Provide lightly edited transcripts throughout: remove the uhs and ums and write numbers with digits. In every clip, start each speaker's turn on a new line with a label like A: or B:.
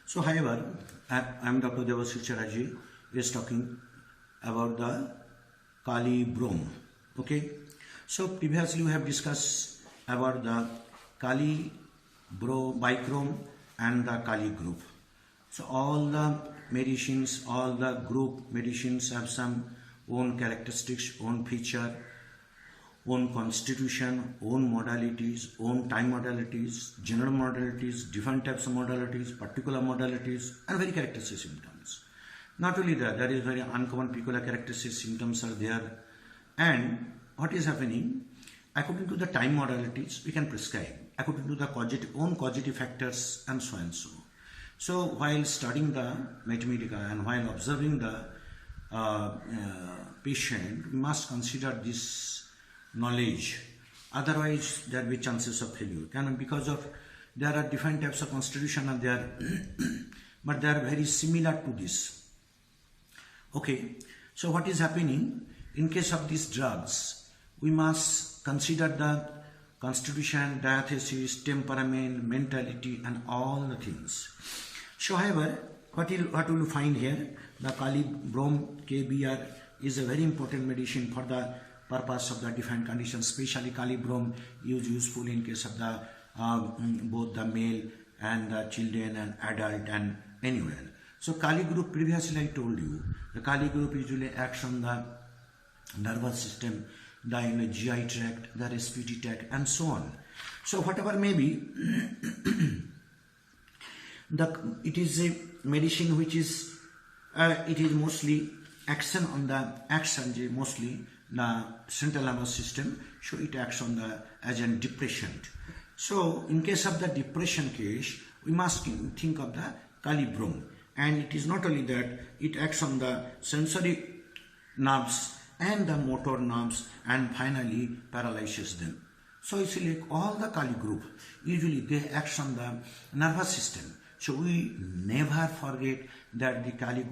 A: So, however, I am Dr.Chatterjee is talking about the Kali Brom. Okay. So previously we have discussed about the Kali Bichrome and the Kali group. So all the medicines, all the group medicines have some own characteristics, own feature, own constitution, own modalities, own time modalities, general modalities, different types of modalities, particular modalities, and very characteristic symptoms. Not only that, there is very uncommon peculiar characteristic symptoms are there. And what is happening, according to the time modalities, we can prescribe, according to the own causative factors, and so and so. So while studying the mathematica and while observing the patient, we must consider this knowledge. Otherwise, there will be chances of failure. Because of there are different types of constitution are there, but they are very similar to this. Okay, so what is happening in case of these drugs? We must consider the constitution, diathesis, temperament, mentality, and all the things. So, however, what will you find here? The Kali Brom KBR is a very important medicine for the purpose of the different conditions. Especially Kali Brom is useful in case of the both the male and the children and adult and anywhere. So Kali group, previously I told you, the Kali group usually acts on the nervous system, the GI tract, the respiratory tract, and so on. So whatever may be, it is a medicine which is it is mostly action on the mostly the central nervous system. So it acts on the as a depressant. So in case of the depression case, we must think of the Kali Brom. And it is not only that, it acts on the sensory nerves and the motor nerves and finally paralyzes them. So it's like all the Kali group, usually they act on the nervous system. So we never forget that the Kali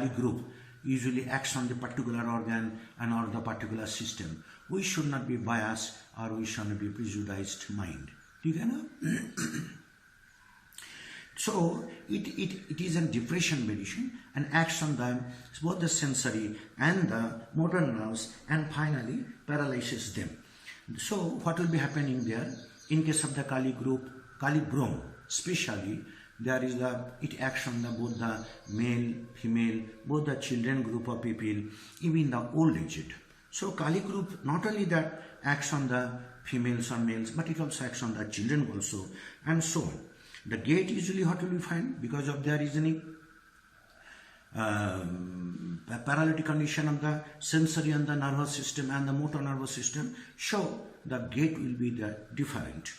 A: group usually acts on the particular organ and or the particular system. We should not be biased or we should not be prejudiced mind. Do you know? So it is a depression medicine and acts on both the sensory and the motor nerves and finally paralyzes them. So what will be happening there in case of the Kali group, Kali Brom, especially there is it acts on both the male, female, both the children group of people, even the old aged. So Kali group not only that acts on the females or males, but it also acts on the children also and so on. The gait usually what will we find? Because of there is any paralytic condition of the sensory and the nervous system and the motor nervous system, so the gait will be different.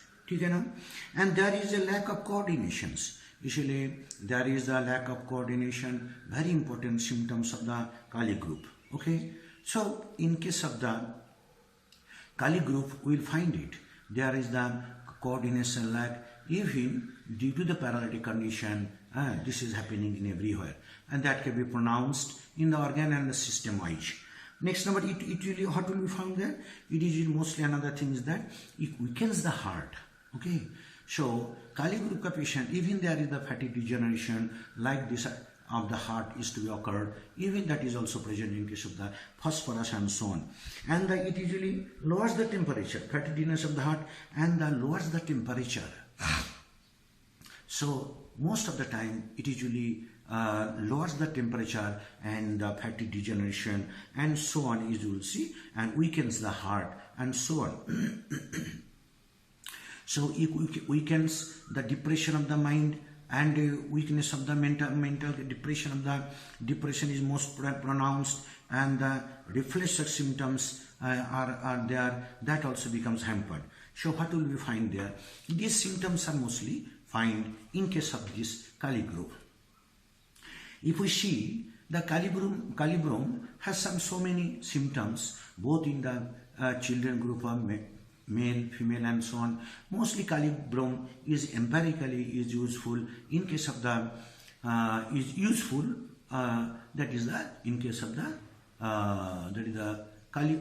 A: And there is a lack of coordinations. Usually there is a lack of coordination, very important symptoms of the Kali group. Okay, so in case of the Kali group, we will find it. There is the coordination lack, even due to the paralytic condition. This is happening in everywhere, and that can be pronounced in the organ and the system wise. Next number, it really, what will be found there? It is mostly another thing is that it weakens the heart. Okay, so Kali group patient, even there is the fatty degeneration like this of the heart is to be occurred, even that is also present in case of the phosphorus and so on. And it usually lowers the temperature, fattiness of the heart, and lowers the temperature. So most of the time it usually lowers the temperature and the fatty degeneration and so on, as you will see, and weakens the heart and so on. So it weakens the depression of the mind and weakness of the mental depression of the depression is most pronounced, and the reflex symptoms are there, that also becomes hampered. So what will we find there? These symptoms are mostly found in case of this Kali group. If we see the Kali Brom has so many symptoms both in the children group of male, female and so on. Mostly Kali Brom is empirically is useful in case of the that is the in case of the that is the Kali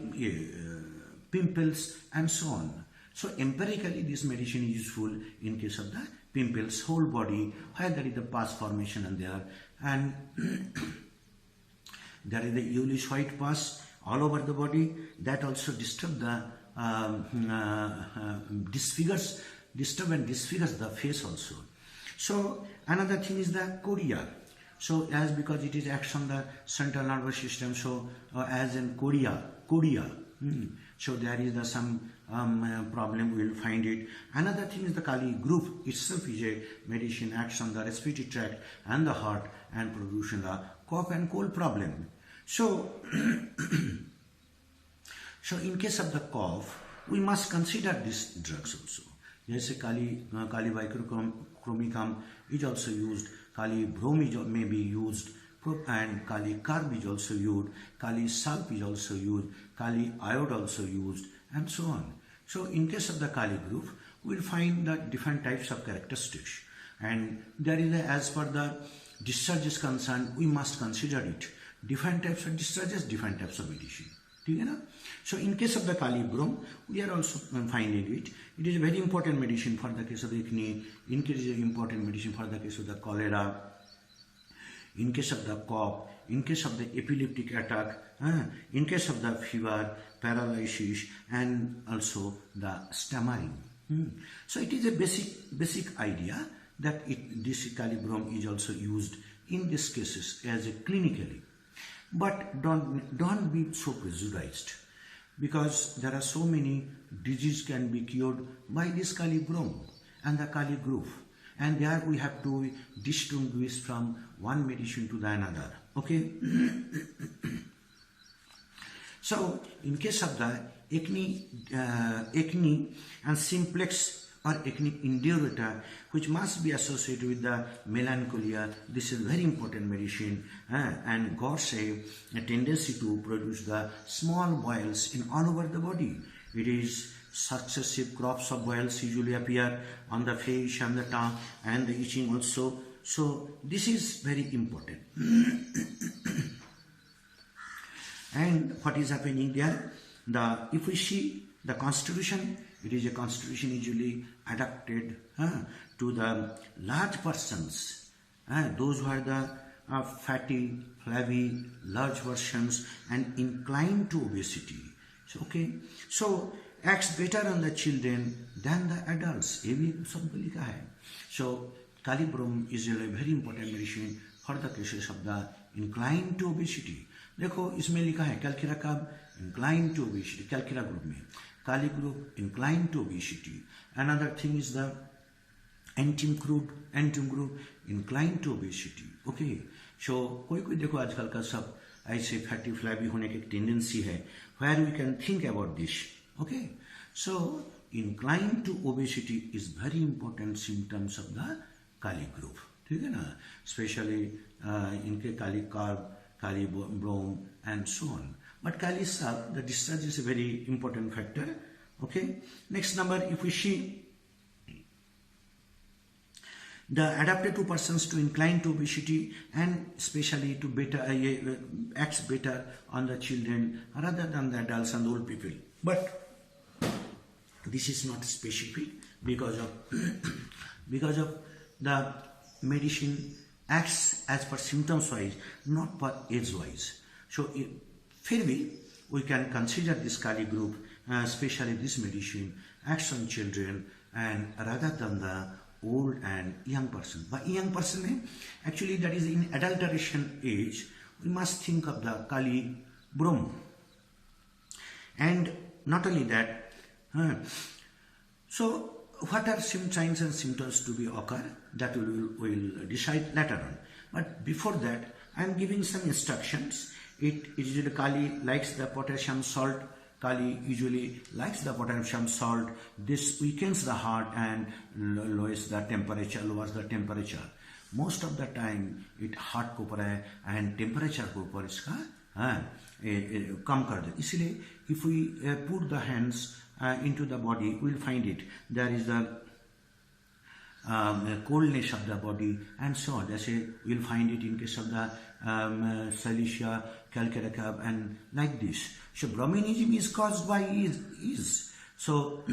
A: pimples and so on. So empirically this medicine is useful in case of the pimples, whole body, where there is the pus formation and there, and there is the yellowish white pus all over the body that also disturb the disturb and disfigures the face also. So another thing is the chorea. So as because it is acts on the central nervous system, so as in chorea. So there is the some problem, we will find it. Another thing is the Kali group itself is a medicine, acts on the respiratory tract and the heart and produces the cough and cold problem. So, so in case of the cough, we must consider these drugs also. Yes, Kali bichromicum is also used, Kali Brom may be used, and Kali carb is also used, Kali sulp is also used, Kali iode also used, and so on. So in case of the Kali group, we will find the different types of characteristics, and there is as per the discharge is concerned, we must consider it. Different types of discharges, different types of medicine. So in case of the Kali Brom, we are also finding it. It is a very important medicine for the case of the acne, in case it is important medicine for the case of the cholera, in case of the cough, in case of the epileptic attack, in case of the fever, paralysis, and also the stammering. So it is a basic idea that this Kali Brom is also used in these cases as a clinically. But don't be so prejudiced, because there are so many diseases can be cured by this Kali Brom and the Kali group, and there we have to distinguish from one medicine to the another. Okay. So in case of the acne and simplex or acne indurator, which must be associated with the melancholia, this is very important medicine, and God's a tendency to produce the small boils in all over the body. It is successive crops of boils usually appear on the face and the tongue, and the itching also. So this is very important. And what is happening there? If we see the constitution, it is a constitution usually adapted to the large persons, those who are the fatty, flabby, large versions and inclined to obesity. So, okay, so acts better on the children than the adults. So Kali Brom is a very important medicine for the cases of the inclined to obesity. देखो इसमें लिखा है कैलकिरा का inclined to obesity, कैलकिरा group में, Kali group inclined to obesity. Another thing is the antim group inclined to obesity. Okay, so कोई देखो आजकल का सब ऐसे फैटी फ्लैबी होने की टेंडेंसी है, where we can think about this. Okay, so inclined to obesity is very important symptoms of the Kali group. ठीक है ना, especially इनके Kali carb, Kali Brom and so on. But Kali sulp, the discharge is a very important factor. Okay. Next number, if we see the adapted to persons to incline to obesity and especially to better acts better on the children rather than the adults and old people. But this is not specific because of the medicine acts as per symptoms wise, not per age wise. So फिर भी we can consider this Kali group, especially this medicine acts on children and rather than the old and young person. By young person, actually that is in adulteration age, we must think of the Kali Brom. And not only that, so what are some signs and symptoms to be occur, that we will decide later on. But before that, I am giving some instructions. It usually Kali likes the potassium salt. Kali usually likes the potassium salt. This weakens the heart and lowers the temperature. Most of the time, it heart को ऊपर है and temperature को ऊपर इसका कम कर दे. इसलिए if we put the hands into the body, we will find it. There is the coldness of the body and so on. जैसे we will find it in case of the Cilicia, calcaricum and like this. So Brahminism is caused by is. So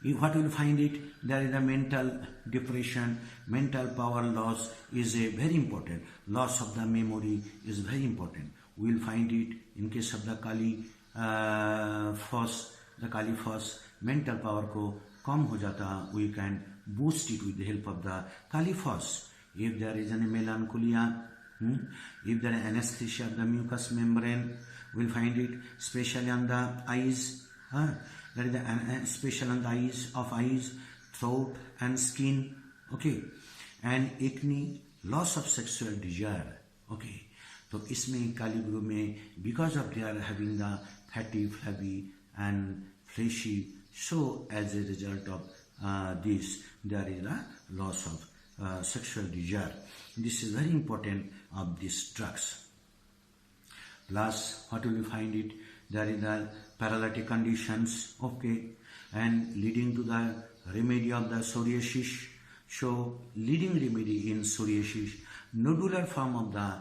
A: What you will find it, there is a mental depression, mental power loss is a very important, loss of the memory is very important. We will find it in case of the Kali phos, mental power ko kam ho jata, we can boost it with the help of the Kali phos. If there is any melancholia, if there is anesthesia of the mucous membrane, we will find it, especially on the eyes. There is special on the eyes, throat and skin, okay, and acne, loss of sexual desire, okay. So isme Kali group mein, because of they are having the fatty, flabby and fleshy, so as a result of this, there is a loss of sexual desire. This is very important of these drugs. Plus, what will you find it? There is the paralytic conditions, okay, and leading to the remedy of the psoriasis. So, leading remedy in psoriasis, nodular form of the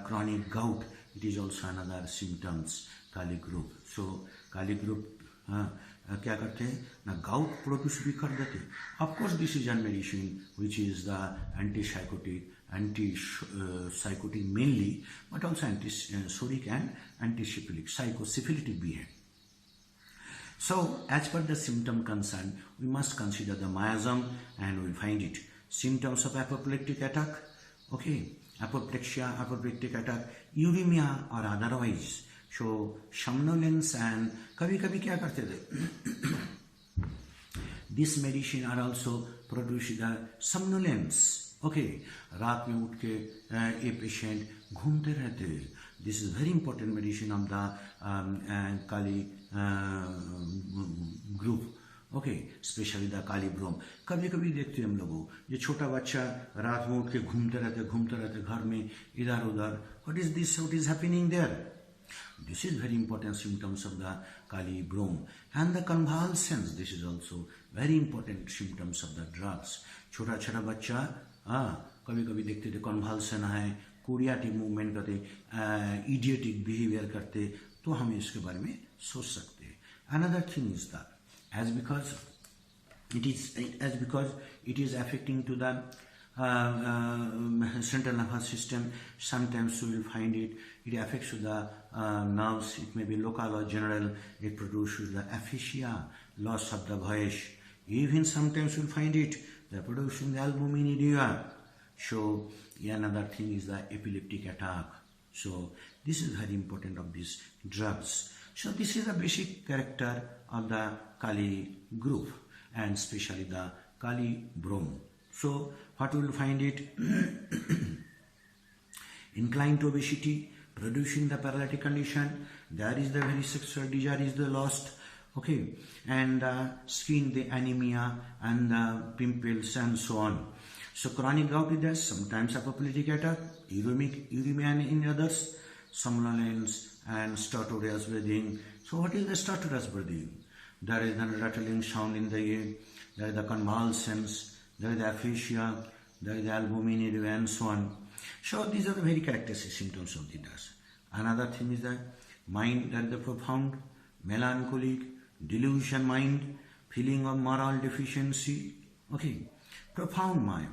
A: chronic gout, it is also another symptoms, Kali group. So, Kali group, क्या करते हैं ना gout produce भी कर देते. Of course, this is a medicine which is the antipsychotic mainly, but also anti-psoriatic and anti-syphilitic, psychosyphilitic भी है. So, as per the symptom concern, we must consider the miasm and we will find it. Symptoms of apoplectic attack, okay, apoplexia, apoplectic attack, uremia or otherwise. So, somnolence and कभी-कभी क्या करते थे? This medicine are also produce the somnolence, okay. रात में उठ के ये patient घूमते रहते. This is very important medicine of the Kali group, okay, especially the Kali Brom. कभी-कभी देखते हैं हम लोगों, ये छोटा बच्चा रात में उठ के घूमते रहते घर में इधर-उधर. What is this? What is happening there? This is very important symptoms of the Kali Brom. And the convulsions, this is also very important symptoms of the drugs. छोटा बच्चा कभी-कभी देखते थे convulsion है, कोरियाटिक मूवमेंट करते, idiotic behavior करते, तो हम इसके बारे में सोच सकते हैं. Another thing is that as because it is affecting to the central nervous system, sometimes you will find it affects to the nerves, it may be local or general, it produces the aphasia, loss of the voice. Even sometimes you will find it, they producing the albuminuria. So another thing is the epileptic attack. So this is very important of these drugs. So this is the basic character of the Kali group and especially the Kali Brom. So what we will find it? Inclined to obesity, producing the paralytic condition, there is the very sexual desire is the lost, okay, and skin, the anemia and the pimples and so on. So chronic gout is there, sometimes apoplectic attack, uremia and in others, somnolence and stertorous breathing. So what is the stertorous breathing? There is the rattling sound in the ear, there is the convulsions, there is the aphasia, there is the albuminuria and so on. So these are the very characteristic symptoms of the drugs. Another thing is that mind, there is the profound, melancholic, delusion mind, feeling of moral deficiency, okay, profound mind,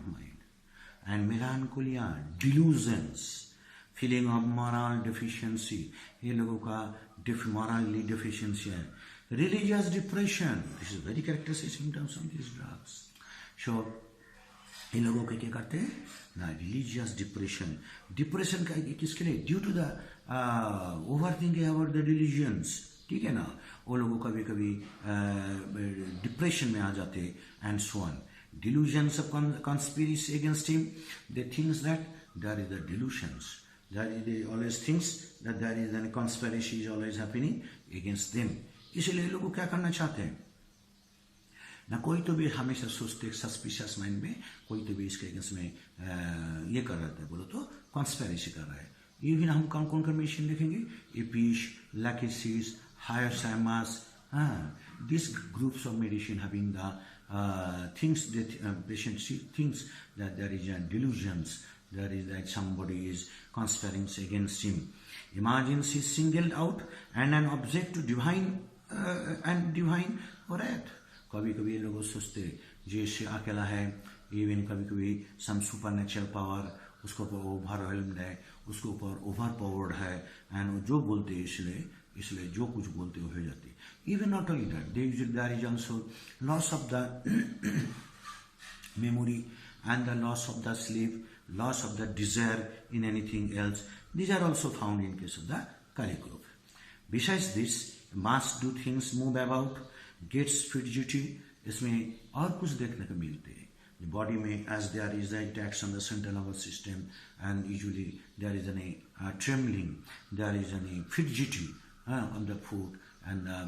A: and melancholia, delusions, feeling of moral deficiency, ये लोगों का morally deficiency है. Religious depression, this is very characteristic symptoms of these drugs. So इन लोगों के क्या करते हैं ना, religious depression का किसके लिए, due to the overthinking about the religions, ठीक है ना, वो लोगों कभी कभी डिप्रेशन में आ जाते and so on. Delusions of conspiracy against him, they think that there is the delusions, they always thinks that there is a conspiracy is always happening against them. इसलिए लोग क्या करना चाहते हैं ना, कोई तो भी हमेशा सोचते सस्पिशियस माइंड में कोई तो भी इसके अगेंस्ट में ये कर रहा था, बोलो तो कॉन्स्पिरेसी कर रहा है. इवन हम कौन कौन का मेडिसिन देखेंगे, एपिश, lachesis, हायरसाइमस, these groups of medicine having the things that patient thinks that there is a delusions, there is that somebody is conspiring against him. Imagines he singled out and an object to divine wrath. कभी कभी ये लोग सोचते जैसे अकेला है, even कभी कभी सम सुपर नेचुरल पावर उसको ऊपर ओवरवेल्म्ड है, उसके ऊपर ओवर पावर्ड है, एंड जो बोलते इसलिए जो कुछ बोलते हो जाते. Even not only that, there is also loss of the memory and the loss of the sleep, loss of the desire in anything else. These are also found in case of the Kali group. Besides this, mass do things, move about, gets fidgety. इसमें और कुछ देखने को मिलते हैं. The body may, as there is an attacks on the central nervous system, and usually there is a trembling, there is a fidgety on the foot and the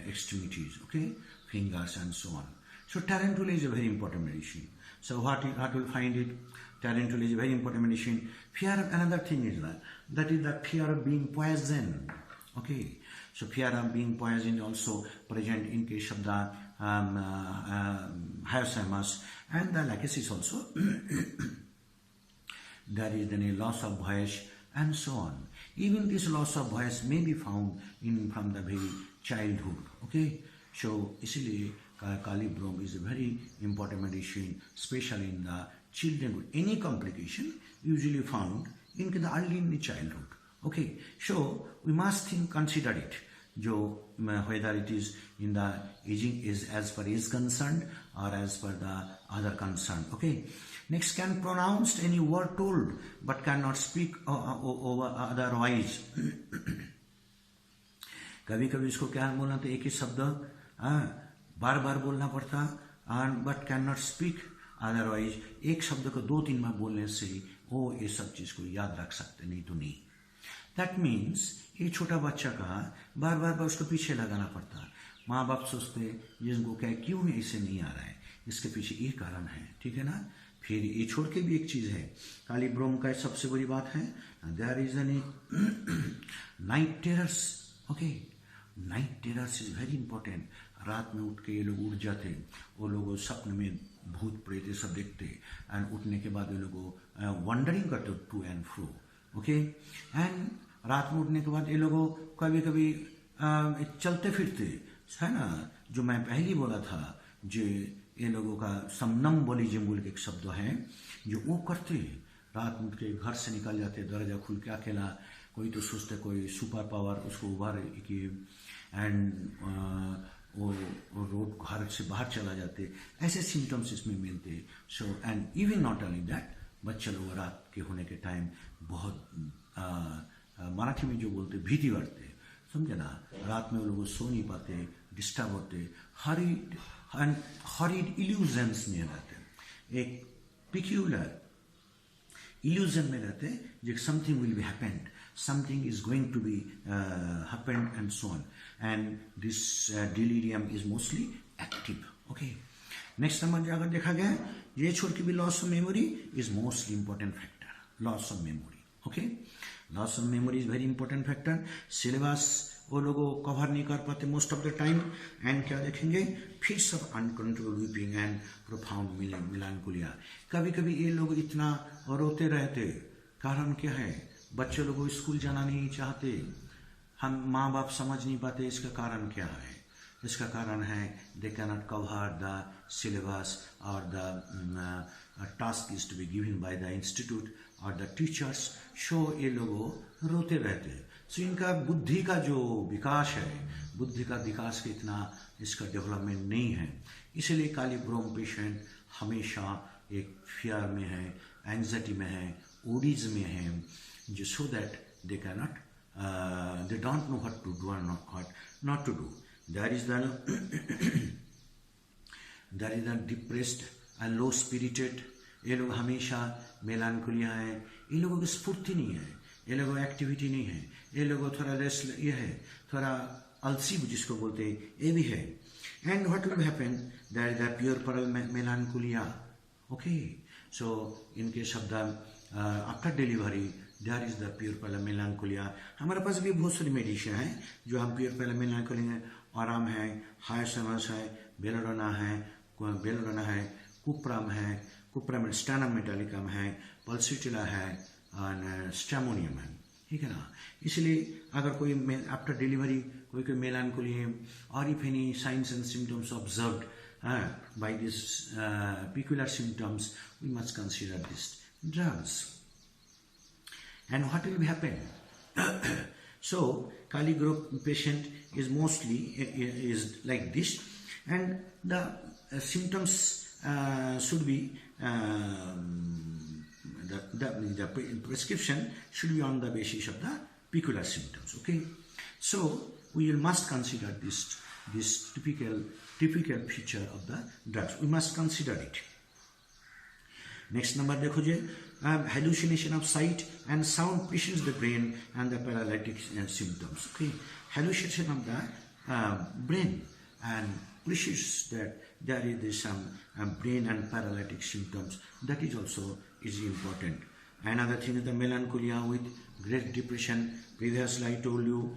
A: extremities, okay, fingers and so on. So tarantula is a very important medicine. So what will find it? Tarantula is a very important medicine. Fear of another thing is that is the fear of being poisoned. Okay, so fear of being poisoned also present in case of the Alzheimer's, and the lachesis also. There is then a loss of voice and so on. Even this loss of voice may be found from the very childhood. Okay, so इसलिए Kali Brom is a very important medicine, especially in the children. Any complication usually found in the early in the childhood. Okay, so we must consider it. Whether it is in the aging is as per age concerned or as per the other concern. Okay. Next, can pronounce any word told but cannot speak over otherwise. कभी कभी इसको क्या बोलना तो एक ही शब्द बार बार बोलना पड़ता, but can not speak otherwise. एक शब्द को 2-3 बार बोलने से वो ये सब चीज को याद रख सकते, नहीं तो नहीं. दैट मीन्स ये छोटा बच्चा का बार बार उसको पीछे लगाना पड़ता. माँ बाप सोचते जिनको क्या क्यों ऐसे नहीं आ रहा है, इसके पीछे ये कारण है. ठीक है ना. फिर ये छोड़ के भी एक चीज है, काली ब्रोम का सबसे बड़ी बात है, there is an night terrors. Okay, night terrors is very important. रात में उठ के ये लोग उठ जाते, वो लोग सपने में भूत प्रेत सब देखते, एंड उठने के बाद ये लोग वंडरिंग करते to and fro. Okay, and रात में उठने के बाद ये लोग कभी कभी चलते फिरते है ना, जो मैं पहले बोला था, जो ये लोगों का समनम्बोलिज्म बोल के एक शब्द है, जो वो करते रात में के घर से निकल जाते, दरवाजा खुल के अकेला, कोई तो सोचते कोई सुपर पावर उसको उभार की, एंड वो रोड घर से बाहर चला जाते. ऐसे सिम्टम्स इसमें मिलते. So and even not only that, बच्चे लोग रात के होने के टाइम बहुत मराठी में जो बोलते भीति बढ़ते, समझे ना. रात में वो लोग सो नहीं पाते, डिस्टर्ब होते, हॉरिड इल्यूजन्स में रहते, एक पिक्यूलर इल्यूजन में रहते, जो something will be happened, something is going to be happened and so on, and this delirium is mostly active. Okay, next number अगर देखा गया, ये छोड़ के भी loss of memory is most important factor. Loss of memory. Okay, loss of memory is very important factor. syllabus वो लोगों cover नहीं कर पाते most of the time. And क्या देखेंगे, fits of uncontrolled weeping and profound melancholia. कभी कभी ये लोग इतना रोते रहते, कारण क्या है, बच्चे लोगों को स्कूल जाना नहीं चाहते, हम माँ बाप समझ नहीं पाते इसका कारण क्या है. इसका कारण है they cannot cover the syllabus और the task is to be given by the institute और द टीचर्स. सो ये लोग रोते रहते. सो इनका बुद्धि का जो विकास है, बुद्धि का विकास के इतना इसका डेवलपमेंट नहीं है. इसलिए काली ब्रोम पेशेंट हमेशा एक फियर में है, एंजाइटी में है, ओडीज में है, जो so that they cannot, they don't know what to do and what not to do. There is the depressed and low spirited. ये लोग हमेशा मेलानकोलिया है, ये लोगों की स्फूर्ति नहीं है, ये लोगों को एक्टिविटी नहीं है, ये लोगों थोड़ा रेस्ट ये है, थोड़ा अलसी जिसको बोलते हैं, ये भी है. And what will happen, that is the puerperal melancholia. Okay, so इनके शब्द after delivery there is the puerperal melancholia. हमारे पास भी बहुत सारी मेडिसिन है जो हम प्योर परल मेलानकोलिया, आराम है, हाई समस है, बेलोडोना है, कुप्राम है, कुप्राम स्टैनम मेटालिकम है, पल्सिटिला है, और स्टैमोनियम है. ठीक है ना. इसलिए अगर कोई आफ्टर डिलीवरी कोई मेलानकोली है, और if any science and symptoms observed, by these peculiar symptoms, we must consider these drugs. And what will happen? So Kali group patient is mostly is like this, and the symptoms should be the prescription should be on the basis of the peculiar symptoms. Okay, so we must consider this typical feature of the drugs. We must consider it. Next number देखो जे hallucination of sight and sound pressures the brain and the paralytic symptoms. Okay, hallucination of the brain and pressures that there is some brain and paralytic symptoms. That is also is important. Another thing is the melancholia with great depression. Previously I told you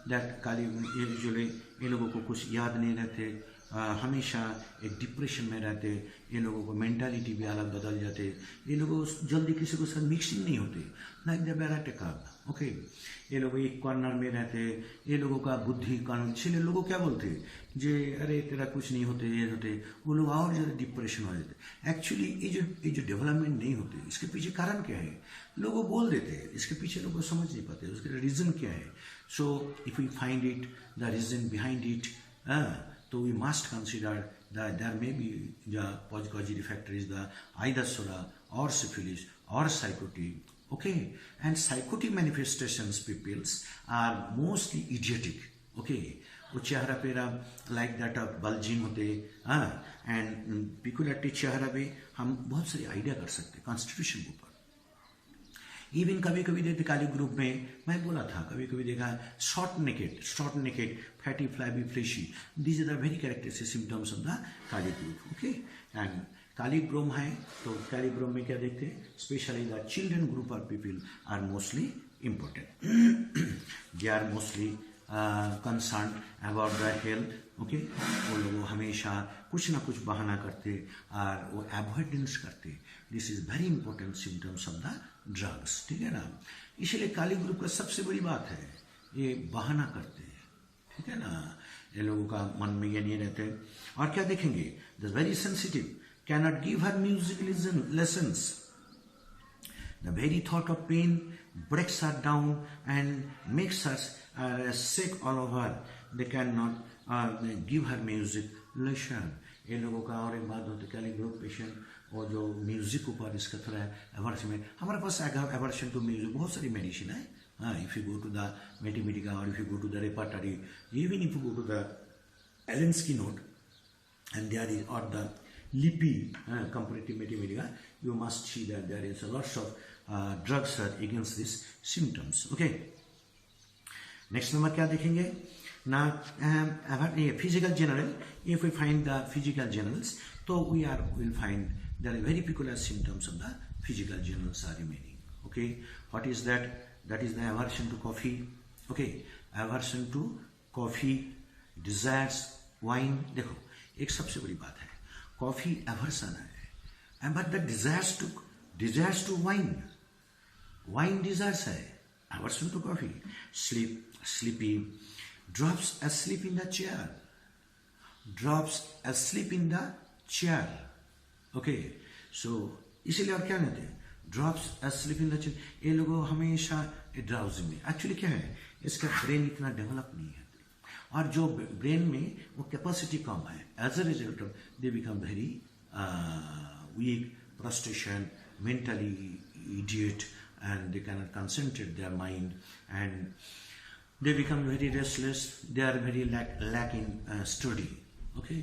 A: that Kali usually ये लोगों को कुछ याद नहीं रहते, हमेशा एक depression में रहते, ये लोगों को मेंटालिटी भी अलग बदल जाते, ये लोगों जल्दी किसी को साथ मिक्सिंग नहीं होते, लाइक द बैराटेका. ओके, ये लोग एक कॉर्नर में रहते, ये लोगों का बुद्धि कॉर्नर, इसलिए लोगों क्या बोलते जे अरे तेरा कुछ नहीं होते, ये होते, वो लोग और ज़्यादा डिप्रेशन हो जाते. एक्चुअली ये जो डेवलपमेंट नहीं होते, इसके पीछे कारण क्या है? लोगों बोल देते हैं, इसके पीछे लोगों समझ नहीं पाते उसके रीज़न क्या है. So if we find it the reason behind it, so we must consider that there may be the causative factor is the either soda or syphilis or psychotic. Okay, and psychotic manifestations peoples are mostly idiotic. Okay, वो चेहरा पेरा like that of bulging होते, and peculiarity चेहरा पे हम बहुत सारी idea कर सकते कॉन्स्टिट्यूशन के ऊपर. इवन कभी कभी देखते काली ग्रुप में मैं बोला था, कभी कभी देखा short naked fatty flabby fleshy, these are the very characteristic symptoms of the kali group. Okay, and kali brom है तो काली ब्रोम में क्या देखते हैं, specially the children group of people are mostly important. They are mostly concern about the health. Okay, वो लोग हमेशा कुछ ना कुछ बहाना करते और वो अवॉइडेंस करते. This is very important symptoms of the drugs. ठीक है ना, इसलिए काली ग्रुप का सबसे बड़ी बात है ये बहाना करते हैं. ठीक है ना, ये लोगों का मन में ये नहीं रहते. और क्या देखेंगे, the very sensitive cannot give her music lessons. The very thought of pain breaks her down and makes her sick all over. They cannot give her music lesson. ये लोगों का और एक बात होती है काली ग्रुप पेशेंट और जो म्यूजिक ऊपर इसका थोड़ा एवर्शन में, हमारे पास एवर्शन टू म्यूजिक बहुत सारी मेडिसिन है. If you go to the materia medica और if you go to the repertory, even if you go to the Allen's key note and there is or the lipi comparative mathematica, you must see that there is a lot of drugs against these symptoms. Okay, next number क्या देखेंगे ना, physical general. If we find the physical generals, so we will find there are very peculiar symptoms of the physical generals are remaining. Okay, what is that? That is the aversion to coffee. Okay, aversion to coffee, desires wine. देखो एक सबसे बड़ी बात है, coffee aversion है, but the desires to wine desires है, aversion to coffee. Sleepy, drops asleep in the chair. Okay, so इसीलिए और क्या कहते हैं, drops asleep in the chair. ये लोगों हमेशा ड्राउजी में, एक्चुअली क्या है, इसका ब्रेन इतना डेवलप नहीं है और जो ब्रेन में वो कैपेसिटी कम है. As a result of they become very weak, frustration, mentally idiot, and they cannot concentrate their mind and they become very restless. They are very lack in study. Okay,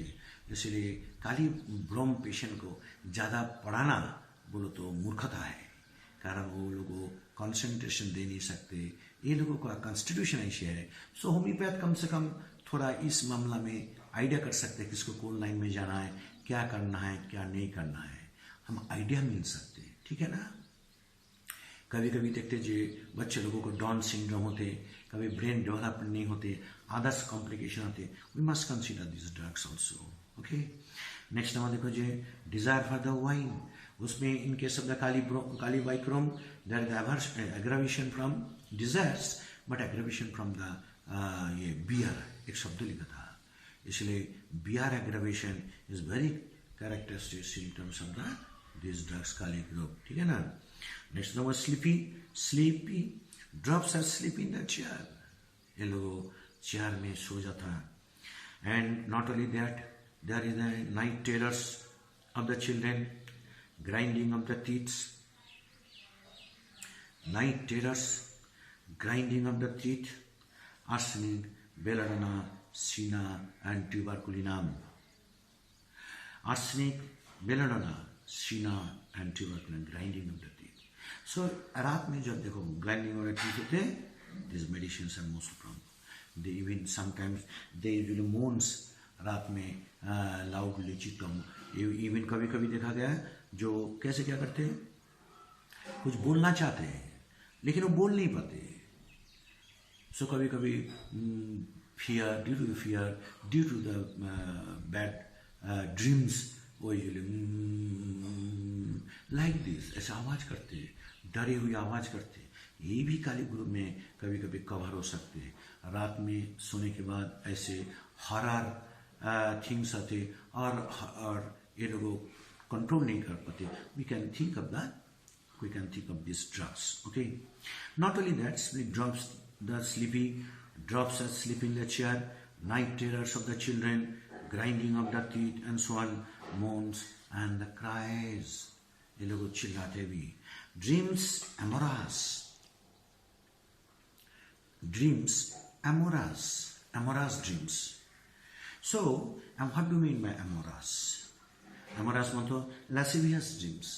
A: इसलिए kali ब्रोम patient को ज़्यादा पढ़ाना बोलो तो मूर्खता है, कारण वो लोगों कंसंट्रेशन दे नहीं सकते. ये लोगों का कॉन्स्टिट्यूशन ऐसी है. सो होम्योपैथ कम से कम थोड़ा इस मामला में आइडिया कर सकते हैं किसको कौन लाइन में जाना है, क्या करना है, क्या नहीं करना है, हम आइडिया मिल सकते हैं. ठीक है ना, कभी कभी देखते जो बच्चे लोगों को डाउन सिंड्रोम होते, कभी ब्रेन डेवलपमेंट नहीं होते, अदर्स कॉम्प्लिकेशन होते. We must consider this drugs also. Okay, next number देखो जो डिजायर फॉर द वाइन, उसमें in case of the kali bichrome there is aggravation from desires but aggravation from the ये beer, एक शब्द लिखा था, इसलिए BR aggravation is very characteristic symptoms of these drugs kali group. ठीक है ना? Next number sleepy drops asleep in the chair. ये लोग चेयर में सो जाता है. And not only that, there is the night terrors of the children, grinding of the teeth, night terrors, grinding of the teeth, arsenic, belladonna, sina, and tuberculinum. Arsenic, belladonna, sina, and tuberculinum, grinding of the teeth. So रात में जब देखो grinding of the teeth होते हैं, these medicines are most from. They even sometimes they usually moans रात में loudly चिकम. Even कभी कभी देखा गया है जो कैसे क्या करते हैं, कुछ बोलना चाहते हैं लेकिन वो बोल नहीं पाते. So कभी कभी fear, due to the bad dreams, वो usually like this ऐसे आवाज करते हैं, डरे हुए आवाज करते हैं. ये भी काली ग्रुप में कभी कभी कवर हो सकते हैं. रात में सोने के बाद ऐसे हॉरर थिंग्स आते और ये लोगों कंट्रोल नहीं कर पाते. We can think of these drugs. Okay. Not only that, sleep drops the sleepy, drops asleep in the chair, night terrors of the children, grinding of the teeth and so on, moans and the cries. ये लोग चिल्लाते भी. Dreams amorous dreams. So, and what do you mean by amorous? Amorous बोलो तो lascivious dreams.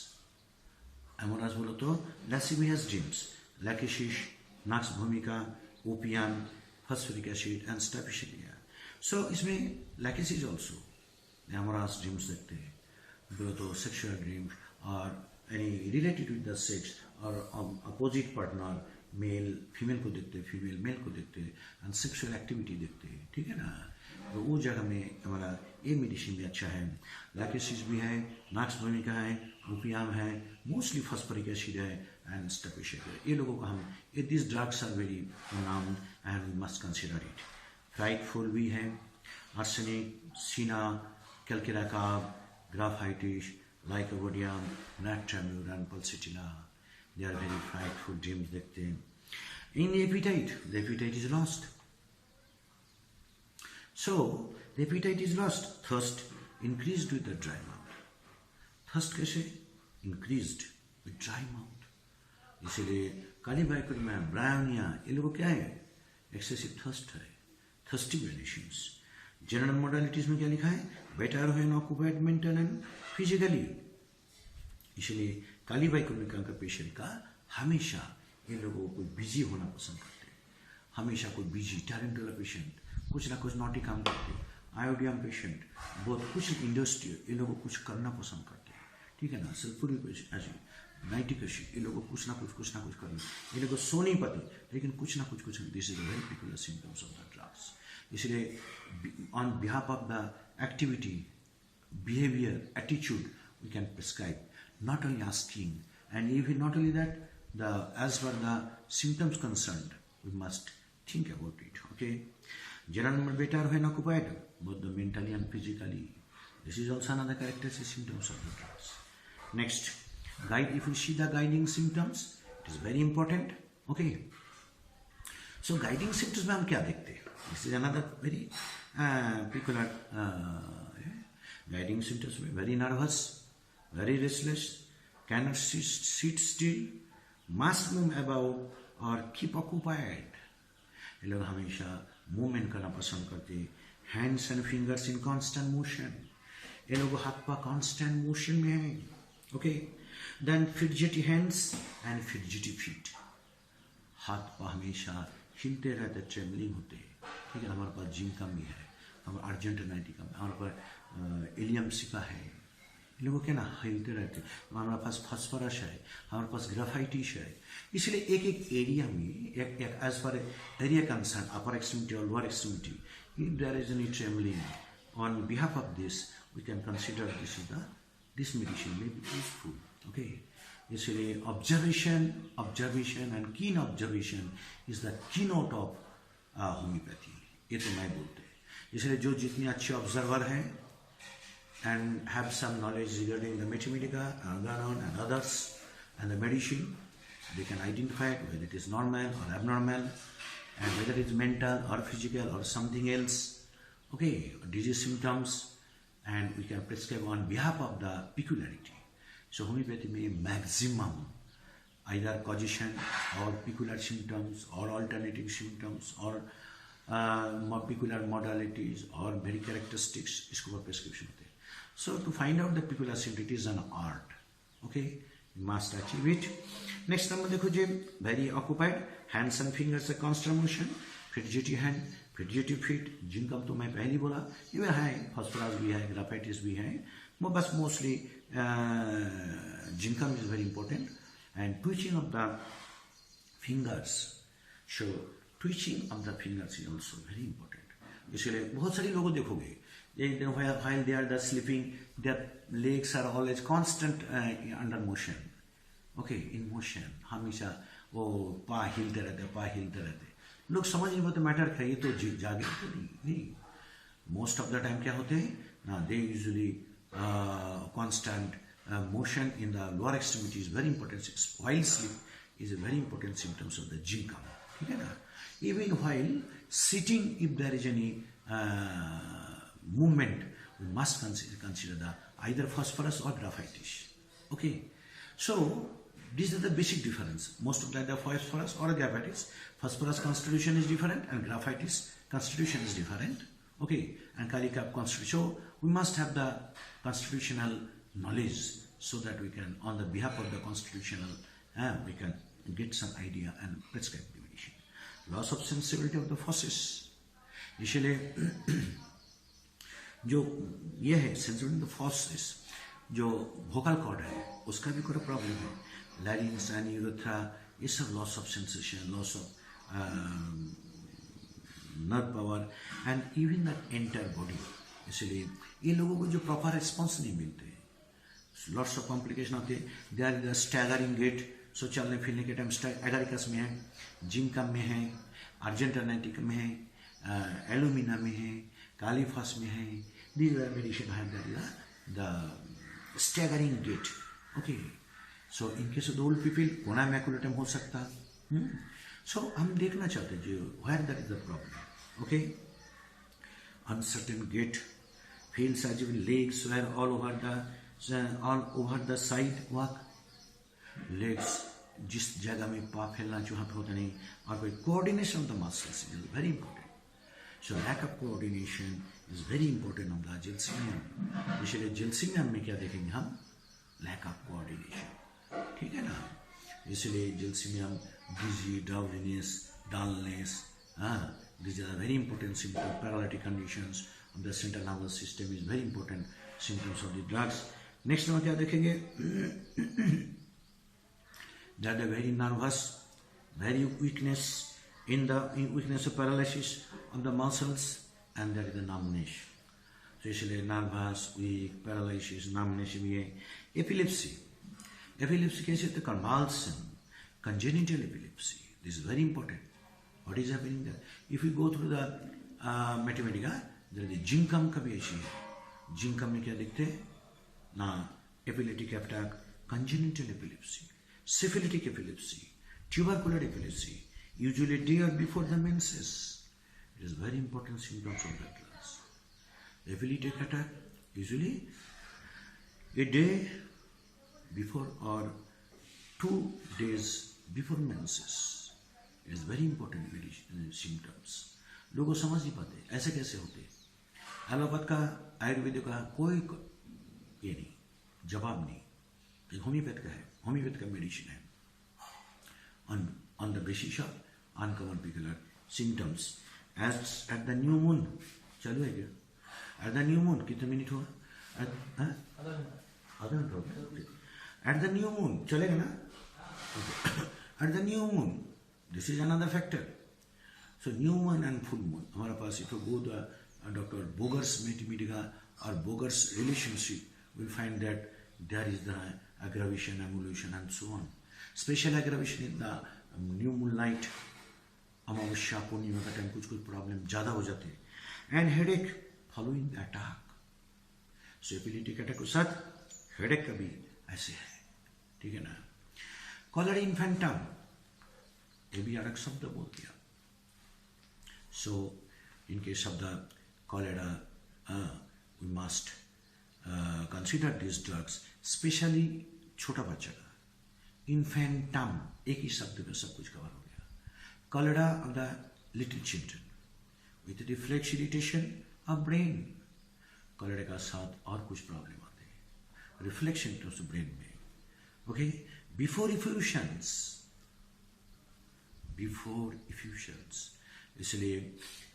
A: Amorous बोलो तो lascivious dreams. Lachesis, Nux vomica, opium, phosphoric acid and staphylococcus. So, इसमें lachesis also. Amorous dreams देखते हैं. बोलो तो sexual dreams or any related with the sex or opposite partner, male female को देखते हैं, फीमेल मेल को देखते हैं एंड सेक्सुअल एक्टिविटी देखते हैं. ठीक है ना? तो वो जगह में हमारा ये मेडिसिन भी अच्छा है. लैकेसिस भी है, नाक्स भूमिका है, ओपियम है, मोस्टली फॉस्फोरिक एसिड है एंड स्टेपिशेक. ये लोगों को हम this drugs are very known and we must consider it. Frightful भी है, arsenic, cina, calcarea carb, graphites, lycopodium, natrum mur and pulsatilla. They are very frightful dreams देखते हैं. In appetite, the appetite is lost. So, the appetite is lost. Thirst increased with the dry mouth. Thirst कैसे? Increased with dry mouth. इसीलिए काली बाइकुल में bryonia ये लोगों क्या है? Excessive thirst है. Thirsty medicines. General modalities में क्या लिखा है? Better when occupied mentally and physically. इसलिए काली बाइकुमिका का पेशेंट का हमेशा ये लोगों को बिजी होना पसंद करते हैं. हमेशा कोई बिजी टैलेंटेड पेशेंट कुछ ना कुछ नॉटी काम करते हैं. आयोडियम पेशेंट बहुत कुछ इंडस्ट्री ये लोगों को कुछ करना पसंद करते हैं. ठीक है ना? सल्फ्यूरिक एसिड, नाइट्रिक एसिड ये लोगों को कुछ ना कुछ करना. ये लोग सो नहीं पाते लेकिन कुछ ना कुछ. This is a very peculiar symptoms of the drugs. इसलिए on behalf of the activity, behaviour, attitude we can prescribe. Not only asking, and even not only that, as per the symptoms concerned, we must think about it. Okay, general better when occupied, both the mentally and physically. This is also another characteristic symptoms of the drugs. Next, if you see the guiding symptoms, it is very important. Okay, so guiding symptoms में हम क्या देखते हैं? This is another very peculiar guiding symptoms. Very nervous. Very restless, cannot sit still, must move about or keep occupied. ये लोग हमेशा movement करना पसंद करते हैं. Hands and fingers in constant motion. ये लोग हाथ पा constant motion में हैं. Okay. Then fidgety hands and fidgety feet. हाथ पा हमेशा हिलते रहते, ट्रेमलिंग होते हैं. ठीक है? हमारे पास जिंका भी है, हमारे अर्जेंटिनाइटिका, हमारे पास इलियम सिका है. लोगों के ना हिलते रहते. हमारे पास फॉस्फोरस है, हमारे पास ग्राफाइटिस है. इसलिए एक एरिया में एक एज पर एरिया कंसर्न, अपर एक्सट्रीमिटी और lower extremity, if there is any trembling, on behalf of this we can consider this medicine may be useful. Okay, इसलिए observation and keen observation is the keynote of homeopathy. ये तो मैं बोलते हैं. इसलिए जो जितने अच्छे ऑब्जर्वर हैं and have some knowledge regarding the mathematica, organon and others and the medicine, they can identify it, whether it is normal or abnormal and whether it is mental or physical or something else, okay, disease symptoms, and we can prescribe on behalf of the peculiarity. So homeopathy may maximum either causation or peculiar symptoms or alternative symptoms or peculiar modalities or very characteristics इसको ऊपर prescription होते हैं. So to find out the peculiar symptom, it is an art. Okay, you must achieve it. Next number देखो जी, very occupied, hands and fingers a constant motion, fidgety hand, fidgety feet, जिनका तो मैं पहले बोला, ये है, phosphorus भी है, graphitis भी है, वो बस mostly जिनका is very important, and twitching of the fingers. So twitching of the fingers is also very important. इसलिए बहुत सारे लोगों देखोगे, while they are sleeping, their legs are always constant under motion. Okay, in motion, हमेशा वो पा हिलते रहते. लोग समझ नहीं पाते मैटर क्या, ये तो जागे तो नहीं. Most of the time क्या होते हैं ना, they usually constant motion in the lower extremity is very important. While sleep is a very important symptoms of the jinkam. ठीक है ना? Even while sitting, if there is any movement, we must consider the either phosphorus or graphitis. Okay, so these are the basic difference. Most of the phosphorus or graphitis, phosphorus constitution is different and graphitis constitution is different. Okay, and Kalika constitution. So we must have the constitutional knowledge so that we can, on the behalf of the constitutional, we can get some idea and prescribe the medicine. Loss of sensibility of the fauces. इसलिए जो ये है sensibility of the fauces, जो vocal cord है, उसका भी कोई problem है. Larynx and urethra, ये सब loss of sensation, loss of nerve power, and even the entire body. इसलिए ये लोगों को जो proper response नहीं मिलते, lots of complication आते हैं. There is a staggering gait, so चलने फिरने के टाइम एगारिकस में है, जिंकम में है, अर्जेंटानाइटिक में है, एलुमिना में है, कालीफास में है. These are medicine have the staggering gait. Okay, so in case of the old people, कोना मैकुलेटम हो सकता. So हम देखना चाहते हैं जो where that is the problem. Okay, uncertain gait, feels as if legs were all over the side walk. Legs जिस जगह में पा फैलना जो पे होता नहीं, और कोई coordination of the muscles is very important. So lack of coordination is very important on the gelsemium. इसलिए gelsemium में क्या देखेंगे हम? Lack of coordination. ठीक है ना? इसलिए gelsemium, dizzy, drowsiness, dullness, these are very important symptoms. Paralytic conditions of the central nervous system is very important symptoms of the drugs. Next one क्या देखेंगे? That are very nervous, very weakness weakness of paralysis of the muscles, and that is the numbness. So इसलिए nervous, weak, paralysis, numbness भी है. Epilepsy कैसे होता है? Convulsion, congenital epilepsy. This is very important. What is happening there? If we go through the mathematica, there is the jinkam का भी ऐसी है. Jinkam में क्या दिखते हैं? ना epileptic attack, congenital epilepsy, syphilitic epilepsy, tubercular epilepsy, usually day or before the menses. It is very important symptoms of that class. Epileptic attack, usually a day before or 2 days before menses. It is very important symptoms. लोगों समझ नहीं पाते ऐसे कैसे होते. Allopath का, आयुर्वेद का कोई ये नहीं, जवाब नहीं. होम्योपैथ का है, होम्योपैथ का मेडिसिन है on the basis of uncommon peculiar symptoms. As at the new moon, चालू है क्या? At the new moon कितने मिनट हुआ? आधा मिनट हो गया. At the new moon चलेगा ना? At the new moon, this is another factor. So new moon and full moon. हमारे पास if you go to Dr. Boger's mathematica or Boger's relationship, we'll find that there is the aggravation, emulation, and so on. Special aggravation in the new moonlight, अमावस्या पूर्णिमा का time कुछ problem ज़्यादा हो जाते हैं. And headache following the attack. So epileptic attack के साथ headache का भी ऐसे है, ठीक है ना। कॉलेरा इन्फेंटम, ये भी अलग शब्द बोल दिया। So in case of the cholera we must consider this drugs, specially छोटा बच्चा का इन्फेंटम, एक ही शब्द में सब कुछ कवर हो गया। Cholera of the little children with reflex irritation of brain, cholera का साथ और कुछ प्रॉब्लम आते हैं, रिफ्लेक्शन टू ब्रेन में, ओके। बिफोर इफ्यूशंस, इसलिए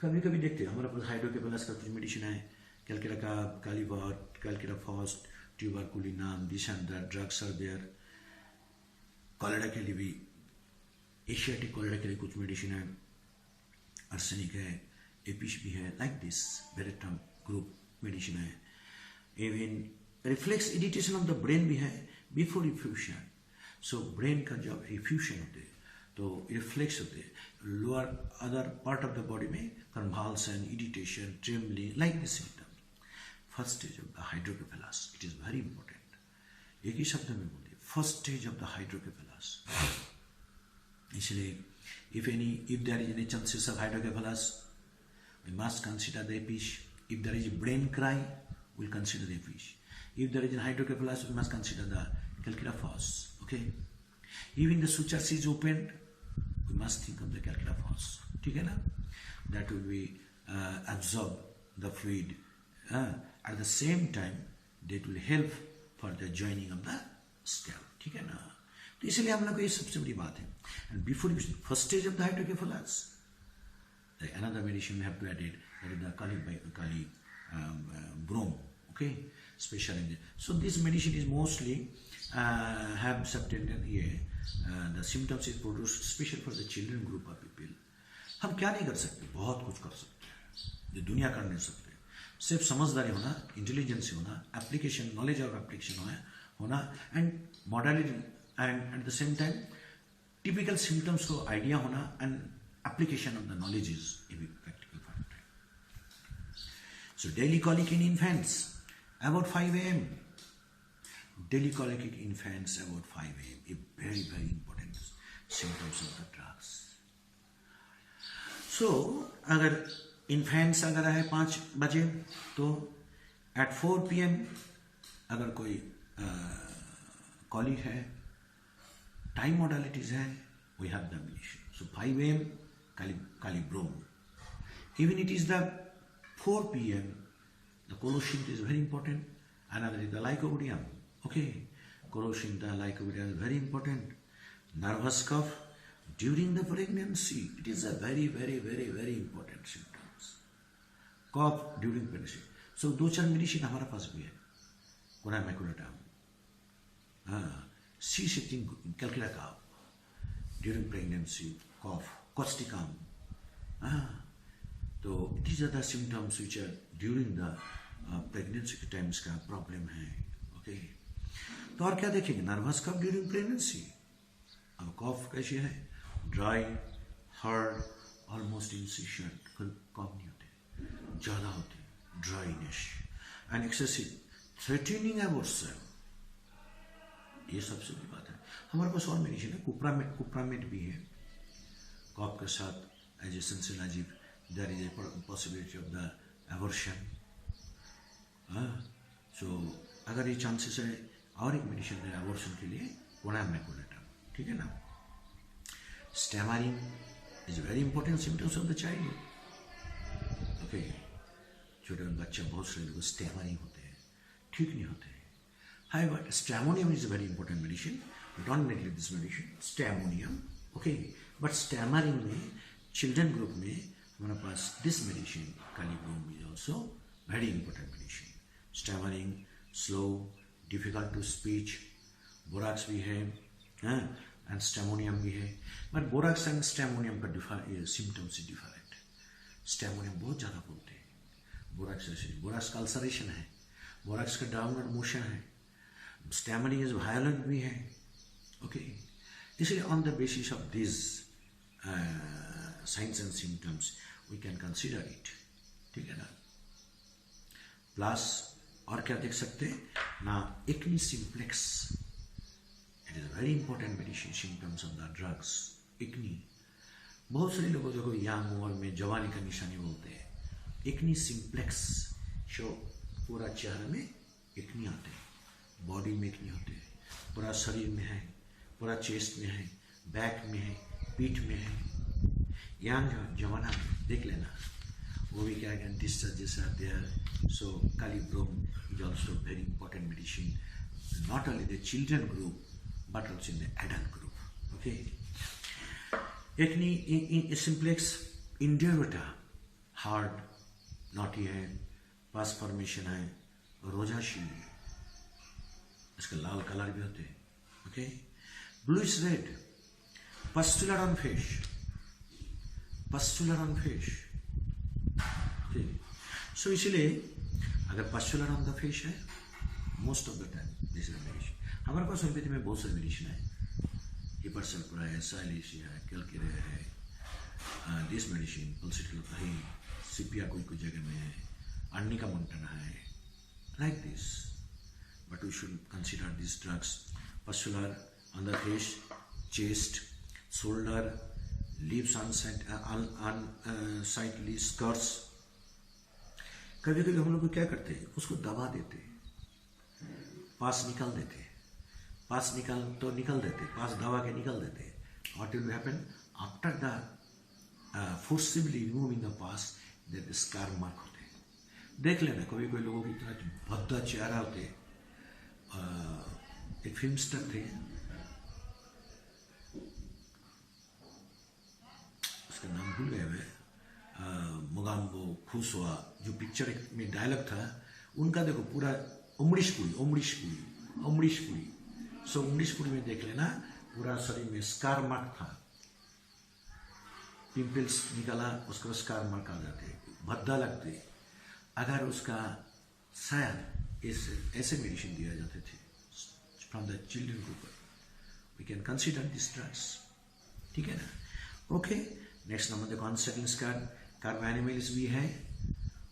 A: कभी कभी देखते हैं हमारे पास हाइड्रोकेफेलस का कुछ मेडिसिन है, कैलकेरा का, कालीवॉट, calcarea phos, tuberculinum, this and that drugs are there. Cholera के लिए भी, एशियाटिक कॉलेरा के लिए कुछ मेडिसिन है, आर्सेनिक है, एपिश भी है, लाइक दिस वेरेटम ग्रुप मेडिसिन है। Even reflex irritation of the brain भी है बिफोर इफ्यूशन। सो ब्रेन का जब इफ्यूशन होते हैं तो रिफ्लेक्स होते हैं, lower other part of the body में convulsion, irritation, trembling, like this symptom. First stage of the hydrocephalus, it is very important, एक ही शब्द में बोलिए, first stage of the hydrocephalus. इसलिए if there is any chances of hydrocephalus, we must consider the epish. If there is a brain cry, we'll consider the epish. If there is a hydrocephalus, we must consider the calcula foss. Okay. Even the sutures is opened, we must think of the calcula foss. ठीक है ना? That will be absorb the fluid. At the same time, that will help for the joining of the scalp. ठीक है ना? तो इसलिए हम लोग को ये सबसे बड़ी बात है। And before first stage of the hydrocephalus, another medicine we have to add it, that is the Brom, okay, special in it. So this medicine is mostly have subtended here. The symptoms is produced special for the children group of people. हम क्या नहीं कर सकते, बहुत कुछ कर सकते हैं, जो दुनिया कर नहीं सकते। सिर्फ समझदारी होना, इंटेलिजेंस होना, एप्लीकेशन, नॉलेज और एप्लीकेशन होना, and modality, and at the same time typical symptoms को idea होना, and application of the knowledge is a big practical factor. So daily colic in infants about 5 a.m. Daily colic in infants about 5 a.m. a very very important symptoms of the drugs. So अगर infants अगर है 5 बजे तो at 4 p.m. अगर कोई colic है, time modalities है, we have the medicine. So 5 a.m. Brom. Even it is the 4 p.m. the colocin is very important. Another is the lycopodium. Okay, colocin, the lycopodium is very important. Nervous cough during the pregnancy, it is a very very very very important symptoms. Cough during pregnancy. So 2-4 medicine हमारे पास भी है, कोरामेकुलेटम, C-setting calcula cough during pregnancy, cough, causticum. So these are the symptoms which are during the pregnancy के times का problem है, okay. तो और क्या देखेंगे, नर्वस कफ ड्यूरिंग प्रेगनेंसी। अब कॉफ कैसी है, ड्राई, हार्ड, ऑलमोस्ट इंसिशेंट, कफ नहीं होते, ज़्यादा होते, dryness and excessive threatening abortion, ये सबसे बड़ी बात है। हमारे पास और मेडिसिन है, कुप्रामेट भी है, कॉफ के साथ as a सेंसिलाजिव, there is a possibility of the abortion. सो अगर ये चांसेस है, और एक मेडिसिन है एबॉर्शन के लिए, कोनामेकुलेटम, ठीक है ना। Stammering is very important symptoms of the child, okay. छोटे बच्चे बहुत सारे लोग स्टैमरिंग होते हैं, ठीक नहीं होते हैं। However, stramonium is a very important medicine. Don't neglect this medicine. Stramonium, okay. But stammering में, children group में, हमारे पास this medicine, Calibrom is also very important medicine. Stammering, slow, difficult to speech, borax भी है, and stramonium भी है. But borax and stramonium का symptoms is different. Stramonium बहुत ज़्यादा बोलते हैं, borax का ulceration है, borax का downward motion है, stammering is violent भी है, okay. इसलिए on the basis of these signs and symptoms we can consider it, ठीक है ना। प्लस और क्या देख सकते हैं ना, acne simplex, it is very important medicine symptoms of the drugs. Acne बहुत सारे लोगों देखो यंग उम्र में जवानी का निशानी बोलते हैं, एक्नी सिंप्लेक्स शो, पूरा चेहरे में एक्नी आते हैं, बॉडी में एक्नी होते हैं, पूरा शरीर में है, पूरा चेस्ट में है, बैक में है, पीठ में है। यंग जवाना देख लेना, वो भी क्या है, discharges are there. So Brom is also very important medicine, not only the children group but also in the adult group. Okay. Acne in simplex, indurata, hard, knotty है, pus formation है, रोजाशी, इसका लाल कलर भी होते हैं. Okay. Bluish red, pustular on face, pustular on face. सो इसलिए अगर pustular on the face है, most of the time this is medicine. हमारे पास होम्योपैथी में बहुत सारी मेडिसिन है, हिपरसल्फरा है, साइलिसिया है, कैलकेरिया है, दिस मेडिसिन पल्सिटिल है, सिपिया कोई कोई जगह में है, अर्निका मोंटाना है, like this. But we should consider this drugs pustular on the face, chest, shoulder, lips unsightly, scurfs. कभी कभी हम लोग क्या करते हैं, उसको दबा देते, पास निकाल देते, पास निकाल देते, पास दबा के निकाल देते। What will happen after the forcibly removing the pus, there is scar mark होते हैं। देख लेना, कभी कोई लोगों की इतना भद्दा चेहरा होते। एक फिल्म स्टार थे, उसका नाम भूल गए मैं, मुगाम्बो खुश हुआ, जो पिक्चर में डायलॉग था उनका, देखो पूरा उमड़ीशपुरी। सो उमड़ीशपुरी में देख लेना, पूरा शरीर में स्कार मार्क था, पिंपल्स निकाला, उसका स्कार मार्क आ जाते, भद्दा लगते। अगर उसका शायद ऐसे मेडिसिन दिया जाते थे from the children group, we can consider this drugs, ठीक है ना। ओके, नेक्स्ट नंबर देखो अनसेटलिंग स्कार। कार्बो एनिमल्स भी है,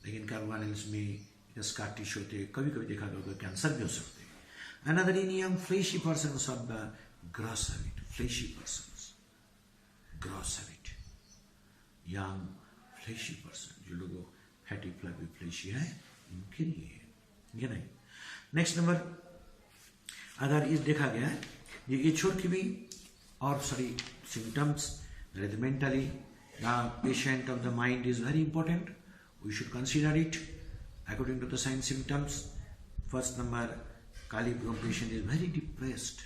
A: लेकिन कार्बो एनिमल्स में स्कार टिश्यू होते, कभी कभी देखा गया कैंसर भी हो सकते हैं। Another in young fleshy persons of the gross habit, fleshy persons, gross habit, young fleshy person, जो लोगों फैटी फ्लैबी फ्लेशी है, इनके लिए है, ये नहीं। नेक्स्ट नंबर, अगर इस देखा गया है, ये छोड़ के भी और सारी symptoms mentally, the patient of the mind is very important. We should consider it according to the signs symptoms. First number, Brom patient is very depressed.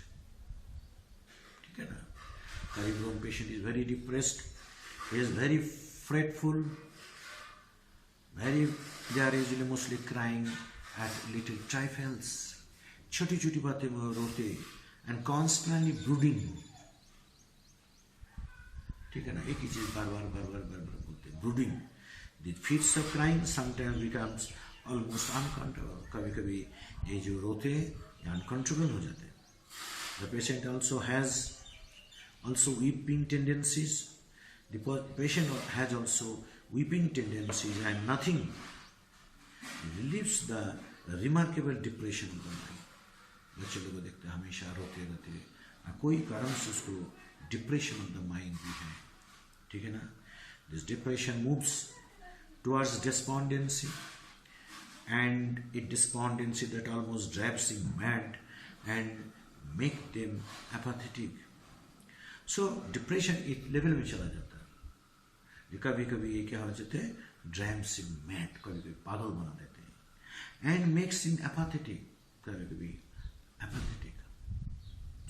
A: ठीक है ना, Brom patient is very depressed. He is very fretful. They are usually mostly crying at little trifles. छोटी छोटी बातें में रोते, and constantly brooding. ठीक है ना, एक ही चीज बार बार बोलते, brooding. The fits of crying sometimes becomes almost uncontrollable, कभी कभी ये जो रोते ये अनकंट्रोलेबल हो जाते। The patient also has weeping tendencies, the patient has also weeping tendencies and nothing lives the remarkable depression of the mind. बच्चे लोग देखते हैं हमेशा रोते रहते, कोई कारण से उसको डिप्रेशन ऑफ द माइंड भी है, ठीक है ना। This depression moves towards despondency, and it despondency that almost drives him mad and make them apathetic. So depression एक लेवल में चला जाता है, कभी कभी ये क्या हो जाते हैं, drives him mad, कभी कभी पागल बना देते हैं, and makes him apathetic, कभी कभी apathetic,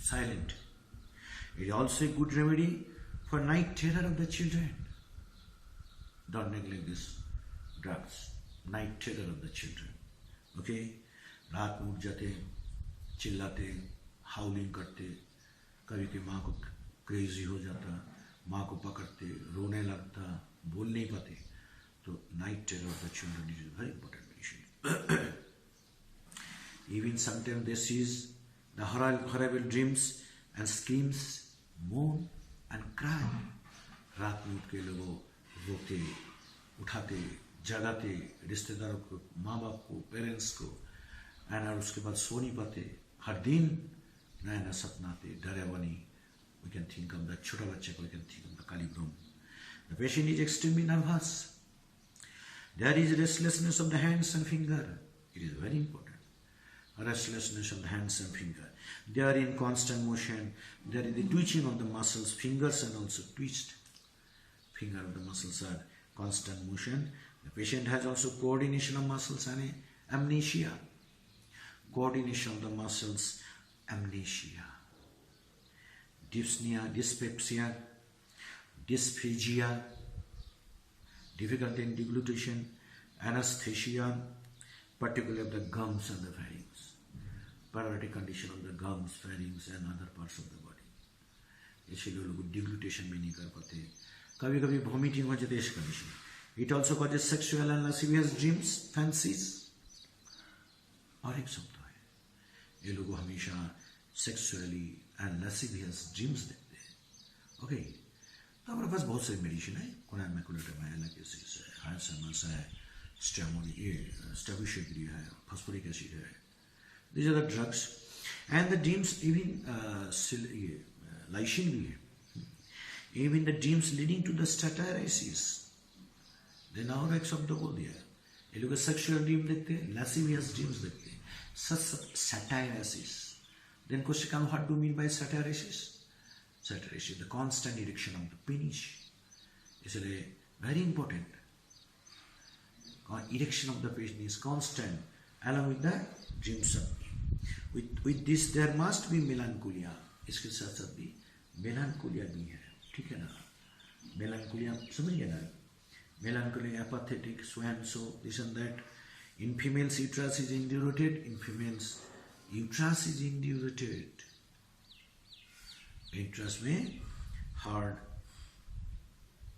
A: silent. It is also a good remedy for night terror of the children. Don't neglect this drugs, night terror of the children. Okay, रात में उठ जाते, चिल्लाते, हाउलिंग करते, कभी कभी माँ को क्रेजी हो जाता, माँ को पकड़ते, रोने लगता, बोल नहीं पाते। तो night terror of the children is very important medicine. Even sometimes they seize the horrible dreams and screams, moan and cry. रात में उठ के लोगों रोते, उठाते, जगाते रिश्तेदारों को, माँ बाप को, पेरेंट्स को, और उसके बाद सो नहीं पाते, हर दिन नया नया सपना आते, डरावनी. We can think of the छोटा बच्चे को, we can think of the Kali Brom. The patient is extremely nervous. There is restlessness of the hands and finger. It is very important. Restlessness of the hands and finger. They are in constant motion. There is the twitching of the muscles, fingers, and also twitched. Finger of the muscles are constant motion. The patient has also coordination of muscles and amnesia. Coordination of the muscles, amnesia. Dyspnea, dyspepsia, dysphagia, difficulty in deglutition, anesthesia, particularly of the gums and the pharynx, paralytic condition of the gums, pharynx and other parts of the body. इसलिए लोग deglutition भी नहीं कर पाते. कभी-कभी vomiting हो जाती है इस condition. It also causes sexual and lascivious dreams, fancies. और एक शब्द है, ये लोग हमेशा sexually and lascivious dreams देखते हैं. Okay. तो हमारे पास बहुत सारी मेडिसिन है. कोनान मैकुलेटम है, एनाकेसिस है, हाइसमस है, स्टेबिशेग्री है, फॉस्फोरिक एसिड है. These are the drugs. And the dreams, even lysine भी है. Even the dreams leading to the statirisis. Then और एक शब्द बोल दिया. ये लोग सेक्सुअल ड्रीम देखते हैं, lascivious dreams देखते हैं. Satirisis. Then question comes, what do you mean by satirisis? Satirisis, the constant erection of the penis. इसलिए very important. Erection of the penis constant, along with the dreams. With this there must be melancholia. इसके साथ साथ भी melancholia भी है. ठीक है ना? Melancholia समझिए ना? Melancholia, apathetic, so and so, this and that. In females, uterus is indurated. In females, uterus is indurated. Uterus में hard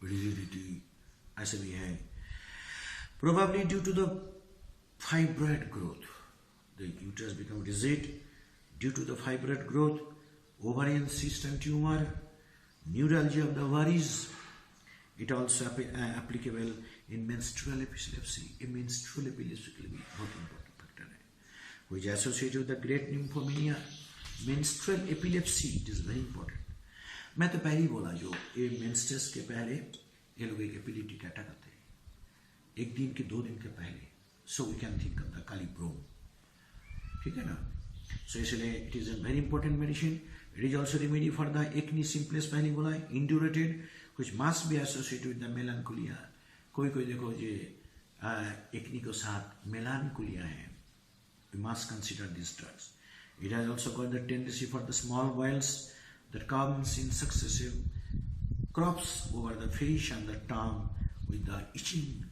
A: rigidity ऐसे भी है. Probably due to the fibroid growth, the uterus become rigid due to the fibroid growth, ovarian cyst and tumor, neuralgia of the ovaries. It also applicable in menstrual epilepsy. A menstrual epilepsy will be बहुत important factor है, which is associated with the great nymphomania. Menstrual epilepsy, it is very important. मैं तो पहले ही बोला, जो ये मेंस्ट्रुअस के पहले ये लोग एक एपिलेप्टिक अटैक आते हैं, एक दिन के 2 दिन के पहले. So we can think of the Kali Brom. ठीक है ना? So इसलिए it is a very important medicine. It is also remedy for the acne simplex, पहले बोला है, indurated, which must be associated with the melancholia. कोई कोई देखो जे acne के साथ melancholia है. We must consider these drugs. It has also got the tendency for the small boils that comes in successive crops over the face and the tongue with the itching.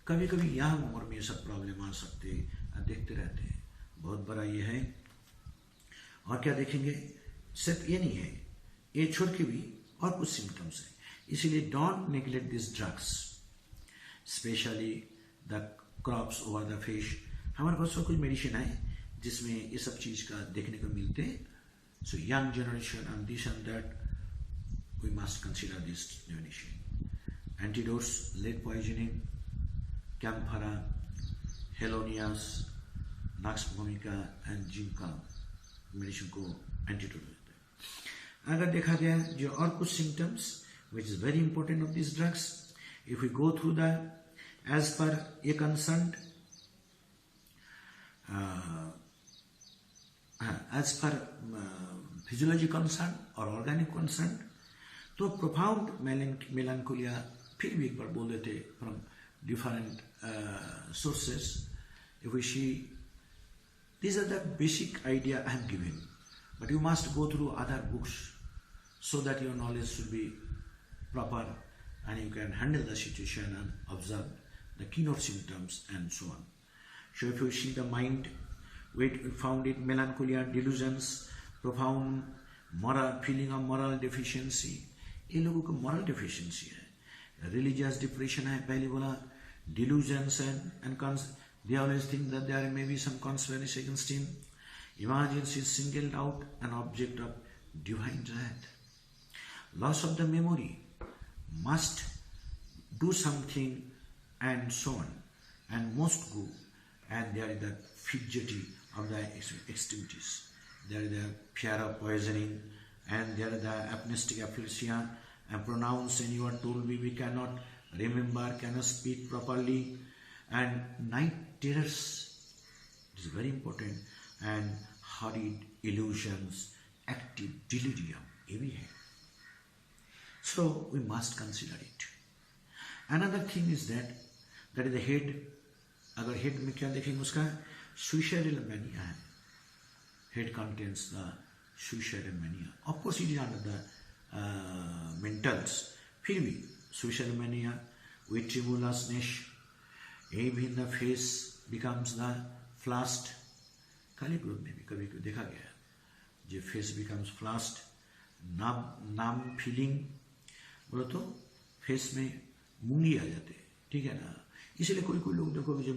A: कभी कभी यहाँ उम्र में ये सब प्रॉब्लम आ सकते हैं, देखते रहते हैं. बहुत बड़ा ये है. और क्या देखेंगे? सिर्फ ये नहीं है, ये छोड़ के भी और कुछ सिम्टम्स है. इसीलिए don't neglect this drugs, specially the crops over the face. हमारे पास कुछ मेडिसिन है जिसमें ये सब चीज का देखने को मिलते हैं. So young generation and this and that, we must consider this medicine. Antidotes, lead poisoning, camphora, helonias, nux vomica and जिंका मेडिसिन को एंटीडोट देते हैं. अगर देखा गया जो और कुछ symptoms which is very important of these drugs, if we go through the as per a concerned as per physiology concern or organic concern, तो profound melancholia फिर भी एक बार बोल देते from different sources. If we see, these are the basic idea I am giving, but you must go through other books so that your knowledge should be proper and you can handle the situation and observe the keynote symptoms and so on. So if you see the mind, we found it melancholia, delusions, profound moral feeling of moral deficiency. ये लोगों को moral deficiency है, religious depression है, पहले बोला, delusions and they always think that there may be some conspiracy against him. Emergence is singled out an object of divine wrath. Loss of the memory, must do something and so on, and most go, and there is the fidgety of the extremities. There is the fear of poisoning, and there is the apnestic aphasia, and pronounce and you are told we cannot remember, cannot speak properly, and night terrors, it is very important, and hurried illusions, active delirium, everything. So we must consider it. Another thing is that is the head. अगर head में क्या देखेंगे उसका suicidal mania है. Head contains the suicidal mania. Of course it is under the mentals. फिर भी suicidal mania with tremulousness, even the face becomes the flushed. Kali group में भी कभी देखा गया जो face becomes flushed, numb feeling, बोलो तो face में मूंगी आ जाते, ठीक है ना. इसलिए कोई कोई लोग देखोगे जब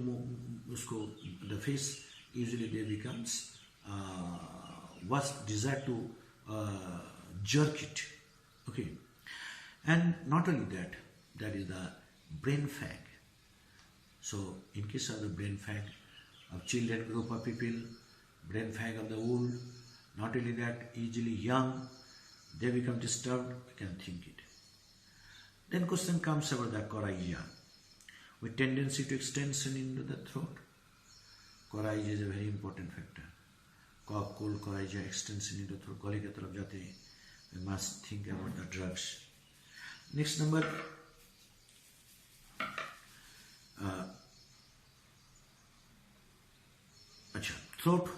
A: उसको the face usually they becomes was desire to jerk it, okay. And not only that, that is the brain fag. So in case of the brain fag of children group of people, brain fag of the old, not only that, easily young, they become disturbed, we can think it. Then question comes about the coragia, with tendency to extension into the throat. Coragia is a very important factor. Cough, cold, coragia, extension into the throat. Gale ke taraf jate hain. We must think about the drugs. Next number, throat.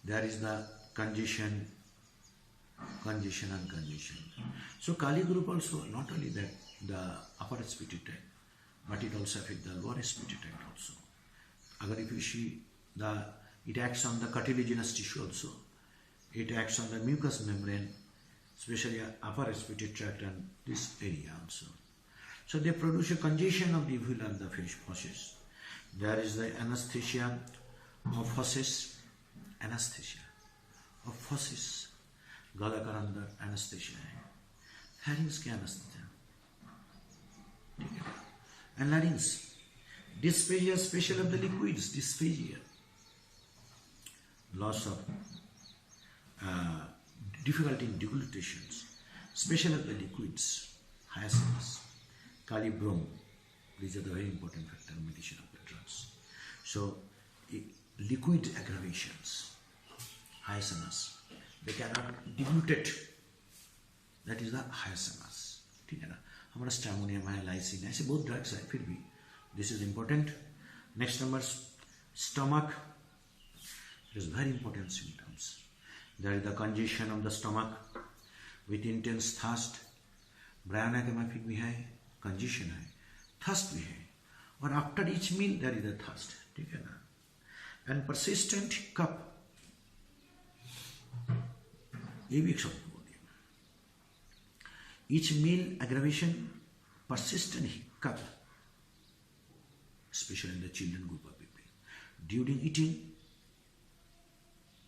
A: There is the congestion and congestion. So Kali group also, not only that the upper respiratory tract, but it also affects the lower respiratory tract also. Agar if you see it acts on the cartilaginous tissue also. It acts on the mucous membrane, especially upper respiratory tract and this area also. So they produce a congestion of the uvula and the fauces. There is the anesthesia of fauces, गला का अंदर anesthesia है, pharynx के anesthesia, ठीक है, and larynx, dysphagia special of the liquids, dysphagia, loss of difficulty in deglutations, special of the liquids, hyacinthus, Kali, Brom, these are the very important factor in medication of the drugs. So liquid aggravations, hyacinthus, they cannot deglutate, that is the hyacinthus, ठीक है ना. हमारा स्टैमोनियम है, lysine है, ऐसे बहुत drugs है, फिर भी this is important. Next number, stomach. It is very important symptoms. There is the congestion of the stomach with intense thirst. Briana के माफिक भी है, congestion है, thirst भी है, और after each meal there is a thirst, ठीक है ना. And persistent hiccup, ये भी एक शब्द बोल दिया. Each meal aggravation, persistent hiccup, especially in the children group of people. During eating,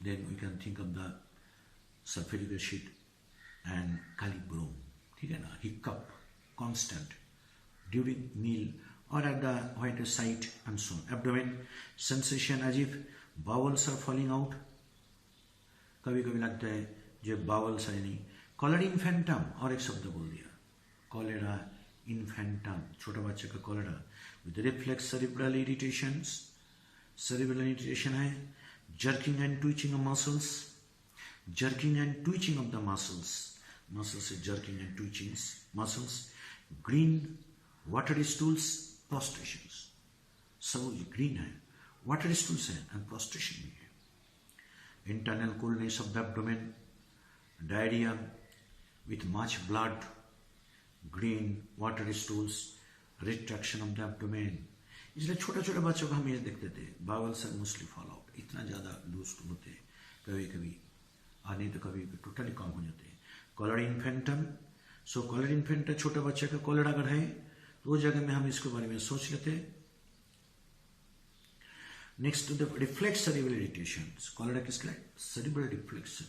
A: then we can think of the sulfuric acid and Kali, Brom, ठीक है ना. Hiccup, constant, during meal or at the white site and so on. Abdomen, sensation as if bowels are falling out. कभी कभी लगता है जो bowels है नहीं. Cholera infantum, और एक शब्द बोल दिया, cholera infantum, छोटा बच्चे का cholera, with reflex cerebral irritations. Cerebral irritation है, jerking and twitching of muscles, jerking and twitching of the muscles is jerking and twitching muscles. Green watery stools, prostrations, सब green है, watery stools है and prostration भी है. Internal coldness of the abdomen, diarrhea with much blood, green watery stools, retraction of the abdomen. इसलिए छोटे छोटे बच्चों को हम ये देखते थे, bowels are mostly fall out, इतना ज़्यादा लूज होते कभी कभी, और नहीं तो कभी टोटली कम हो जाते. कॉलरा इन्फेंटम, सो कॉलरा इन्फेंटम छोटा बच्चे का कॉलरा अगर है तो वो जगह में हम इसके बारे में सोच लेते. Next to the reflex cerebral irritations, cholera किसका है, सेरिब्रल रिफ्लेक्शन,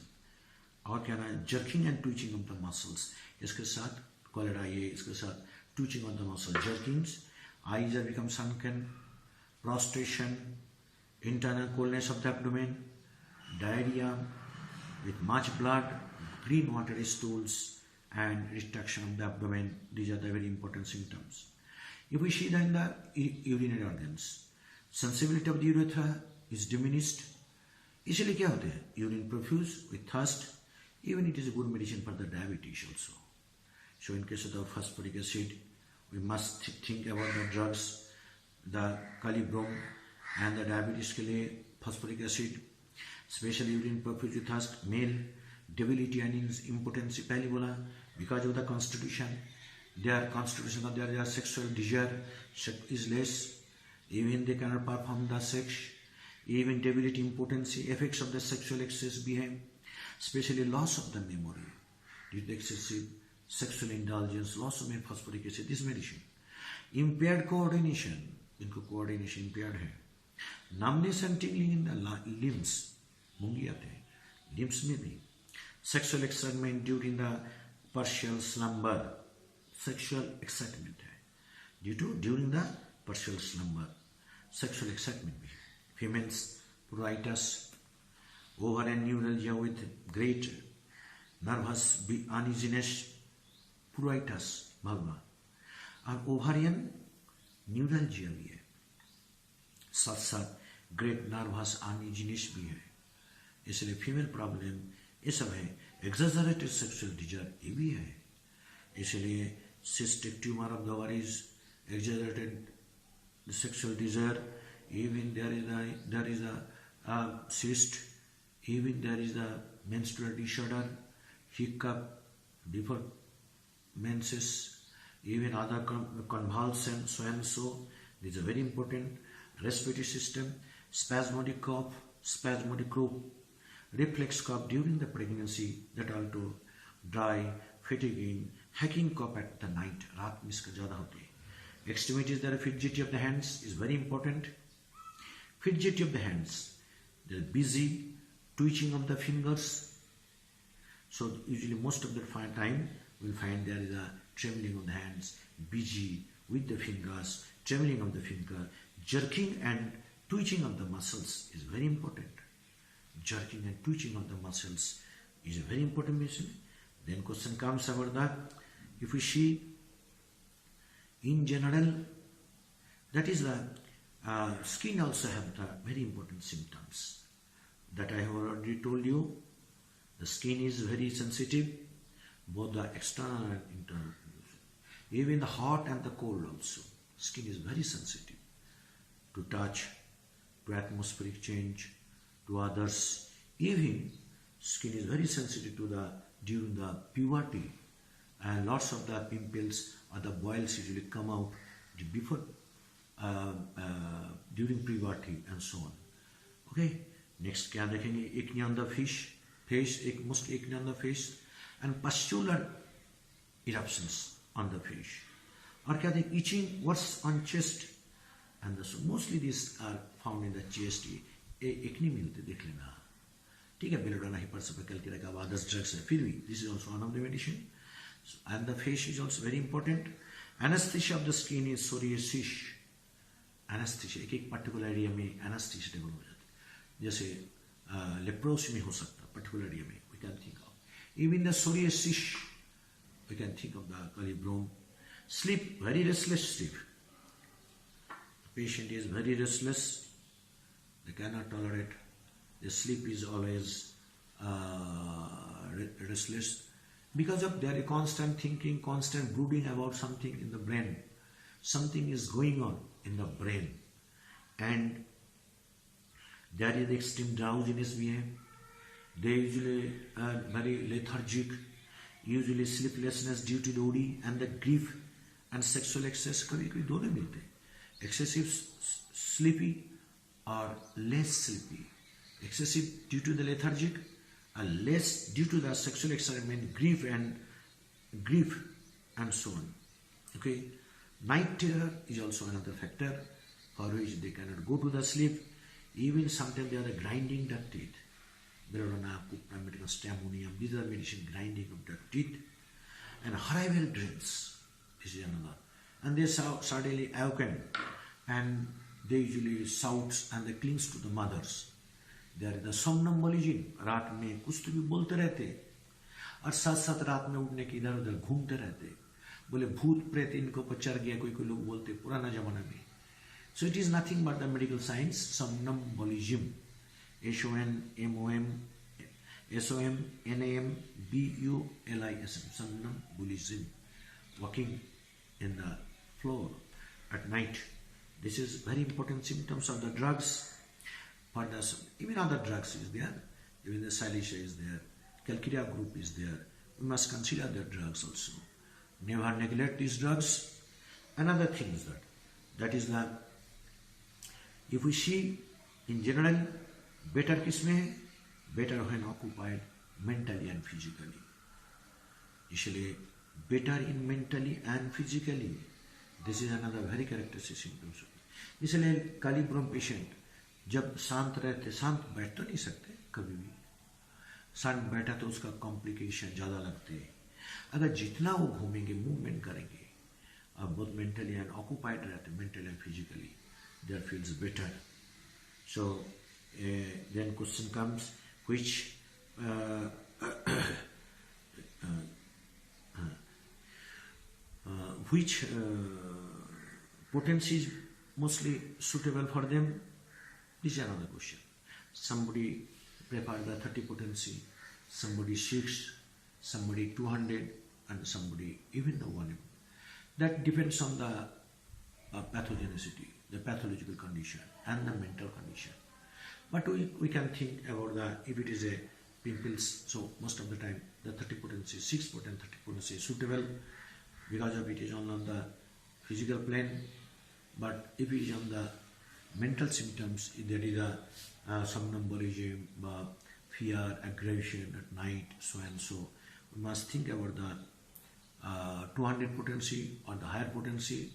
A: और क्या ना, jerking and twitching of the muscles, इसके साथ कॉलरा, ये इसके साथ twitching of the muscle, jerkings, eyes have become sunken, prostration, internal coldness of the abdomen, diarrhea with much blood, green watery stools, and retraction of the abdomen. These are the very important symptoms. If we see that in the urinary organs, sensibility of the urethra is diminished. इसलिए क्या होते हैं? Urine profuse with thirst. Even it is a good medicine for the diabetes also. So in case of the phosphoric acid, we must think about the drugs, the Brom and the diabetes के लिए phosphoric acid, especially urine profuse with thirst, male, debility and impotency पहले बोला, because of the constitution, their sexual desire is less, even they cannot perform the sex, even debility, impotency, effects of the sexual excess behave, especially loss of the memory due to excessive sexual indulgence, loss of phosphoric acid, this medicine. Impaired coordination, इनको coordination impaired है. Numbness and tingling in the limbs, मूंगी आते हैं, limbs में भी. Sexual excitement during the partial slumber, sexual excitement है, during the partial slumber, sexual excitement भी. Females, pruritus, over and neuralgia with great nervous uneasiness, pruritus, vulva, और ovarian neuralgia भी है, साथ साथ great nervous uneasiness भी है. इसलिए फीमेल प्रॉब्लम ये सब है. exaggerated sexual desire ये भी है. इसलिए cystic tumor of the ovaries, exaggerated sexual desire, even there is a cyst, even there is a menstrual disorder, hiccup, deferred menses, even other convulsion, so and so. These are very important. Respiratory system, spasmodic cough, reflex cough during the pregnancy, that also dry, fatiguing, hacking cough at the night. रात में इसका ज़्यादा होती है. Extremities, there are fidgety of the hands is very important. Fidgety of the hands, they are busy, twitching of the fingers. So usually most of the time we will find there is a trembling of the hands, busy with the fingers, trembling of the finger, jerking and twitching of the muscles is very important. Jerking and twitching of the muscles is a very important mission. Then question comes about that. If we see in general, that is the skin also have the very important symptoms that I have already told you. The skin is very sensitive, both the external and internal. Even the hot and the cold also. Skin is very sensitive to touch, to atmospheric change, to others. Even skin is very sensitive to during the puberty, and lots of the pimples or the boils usually come out before during puberty and so on. Okay, next क्या देखेंगे? acne on the face, most acne on the face, and pustular eruptions on the face. और क्या देखें? itching worse on chest, and so mostly these are found in the chest. acne मिलते देख लेना. ठीक है, belladonna hypersepal का others drugs है, फिर भी this is also one of the medicine. So, and the face is also very important. Anesthesia of the skin is psoriasis. Anesthesia एक particular area में anesthesia develop हो जाती है. जैसे leprosy में हो सकता है particular area में, we can think of. Even the psoriasis, we can think of the Brom. Sleep, very restless sleep. The patient is very restless. They cannot tolerate. The sleep is always restless because of their constant thinking, constant brooding about something in the brain. Something is going on in the brain, and there is extreme drowsiness behind. They usually are very lethargic, usually sleeplessness due to the OD and the grief and sexual excess. कभी-कभी दोनों मिलते हैं. Excessive sleepy or less sleepy. Excessive due to the lethargic, and less due to the sexual excitement, grief and so on. Okay, night terror is also another factor for which they cannot go to the sleep. Even sometimes they are grinding the teeth. Belladonna, cupramidin, stamonium, these are medicine grinding of the teeth. And horrible dreams, this is another. and they suddenly awaken, and they usually shouts and they clings to the mothers. They are in the somnambulism, रात में कुछ तो भी बोलते रहते, और साथ साथ रात में उठने के इधर उधर घूमते रहते, बोले भूत प्रेत इनको पर चढ़ गया, कोई कोई लोग बोलते पुराना जमाना में. So it is nothing but the medical science, somnambulism, SOMNAMBULISM, somnambulism, walking in the floor at night. This is very important symptoms of the drugs. For the, even other drugs is there, even the Silicea is there, Calcarea group is there. We must consider the drugs also. Never neglect these drugs. Another thing is that is the, if we see in general, better kisme, better when occupied mentally and physically. Usually better in mentally and physically. This is another very characteristic symptoms. इसलिए kali ब्रोम patient जब शांत रहते, शांत बैठ तो नहीं सकते कभी भी, शांत बैठा तो उसका कॉम्प्लिकेशन ज़्यादा लगते हैं. अगर जितना वो घूमेंगे, मूवमेंट करेंगे, अब बहुत मेंटली एंड ऑक्यूपाइड रहते, mentally and physically, there feels better. So then question comes which potency is mostly suitable for them? This is another question. Somebody prefer the 30 potency, somebody 6, somebody 200, and somebody even the 1. That depends on the pathogenicity, the pathological condition, and the mental condition. But we can think about if it is a pimples, so most of the time the 30 potency, 6 potent 30 potency is suitable because of it is on the physical plane. But if it is on the mental symptoms, there is a somnambulism, fear, aggression at night, so and so, we must think about the 200 potency or the higher potency.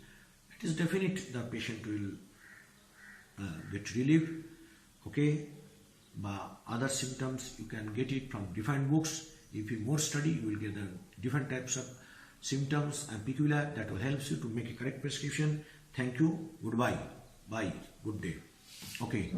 A: It is definite the patient will get relief. Okay, but other symptoms you can get it from different books. If you more study, you will get the different types of symptoms and peculiar that will help you to make a correct prescription. Thank you. Goodbye. Bye. Good day. Okay.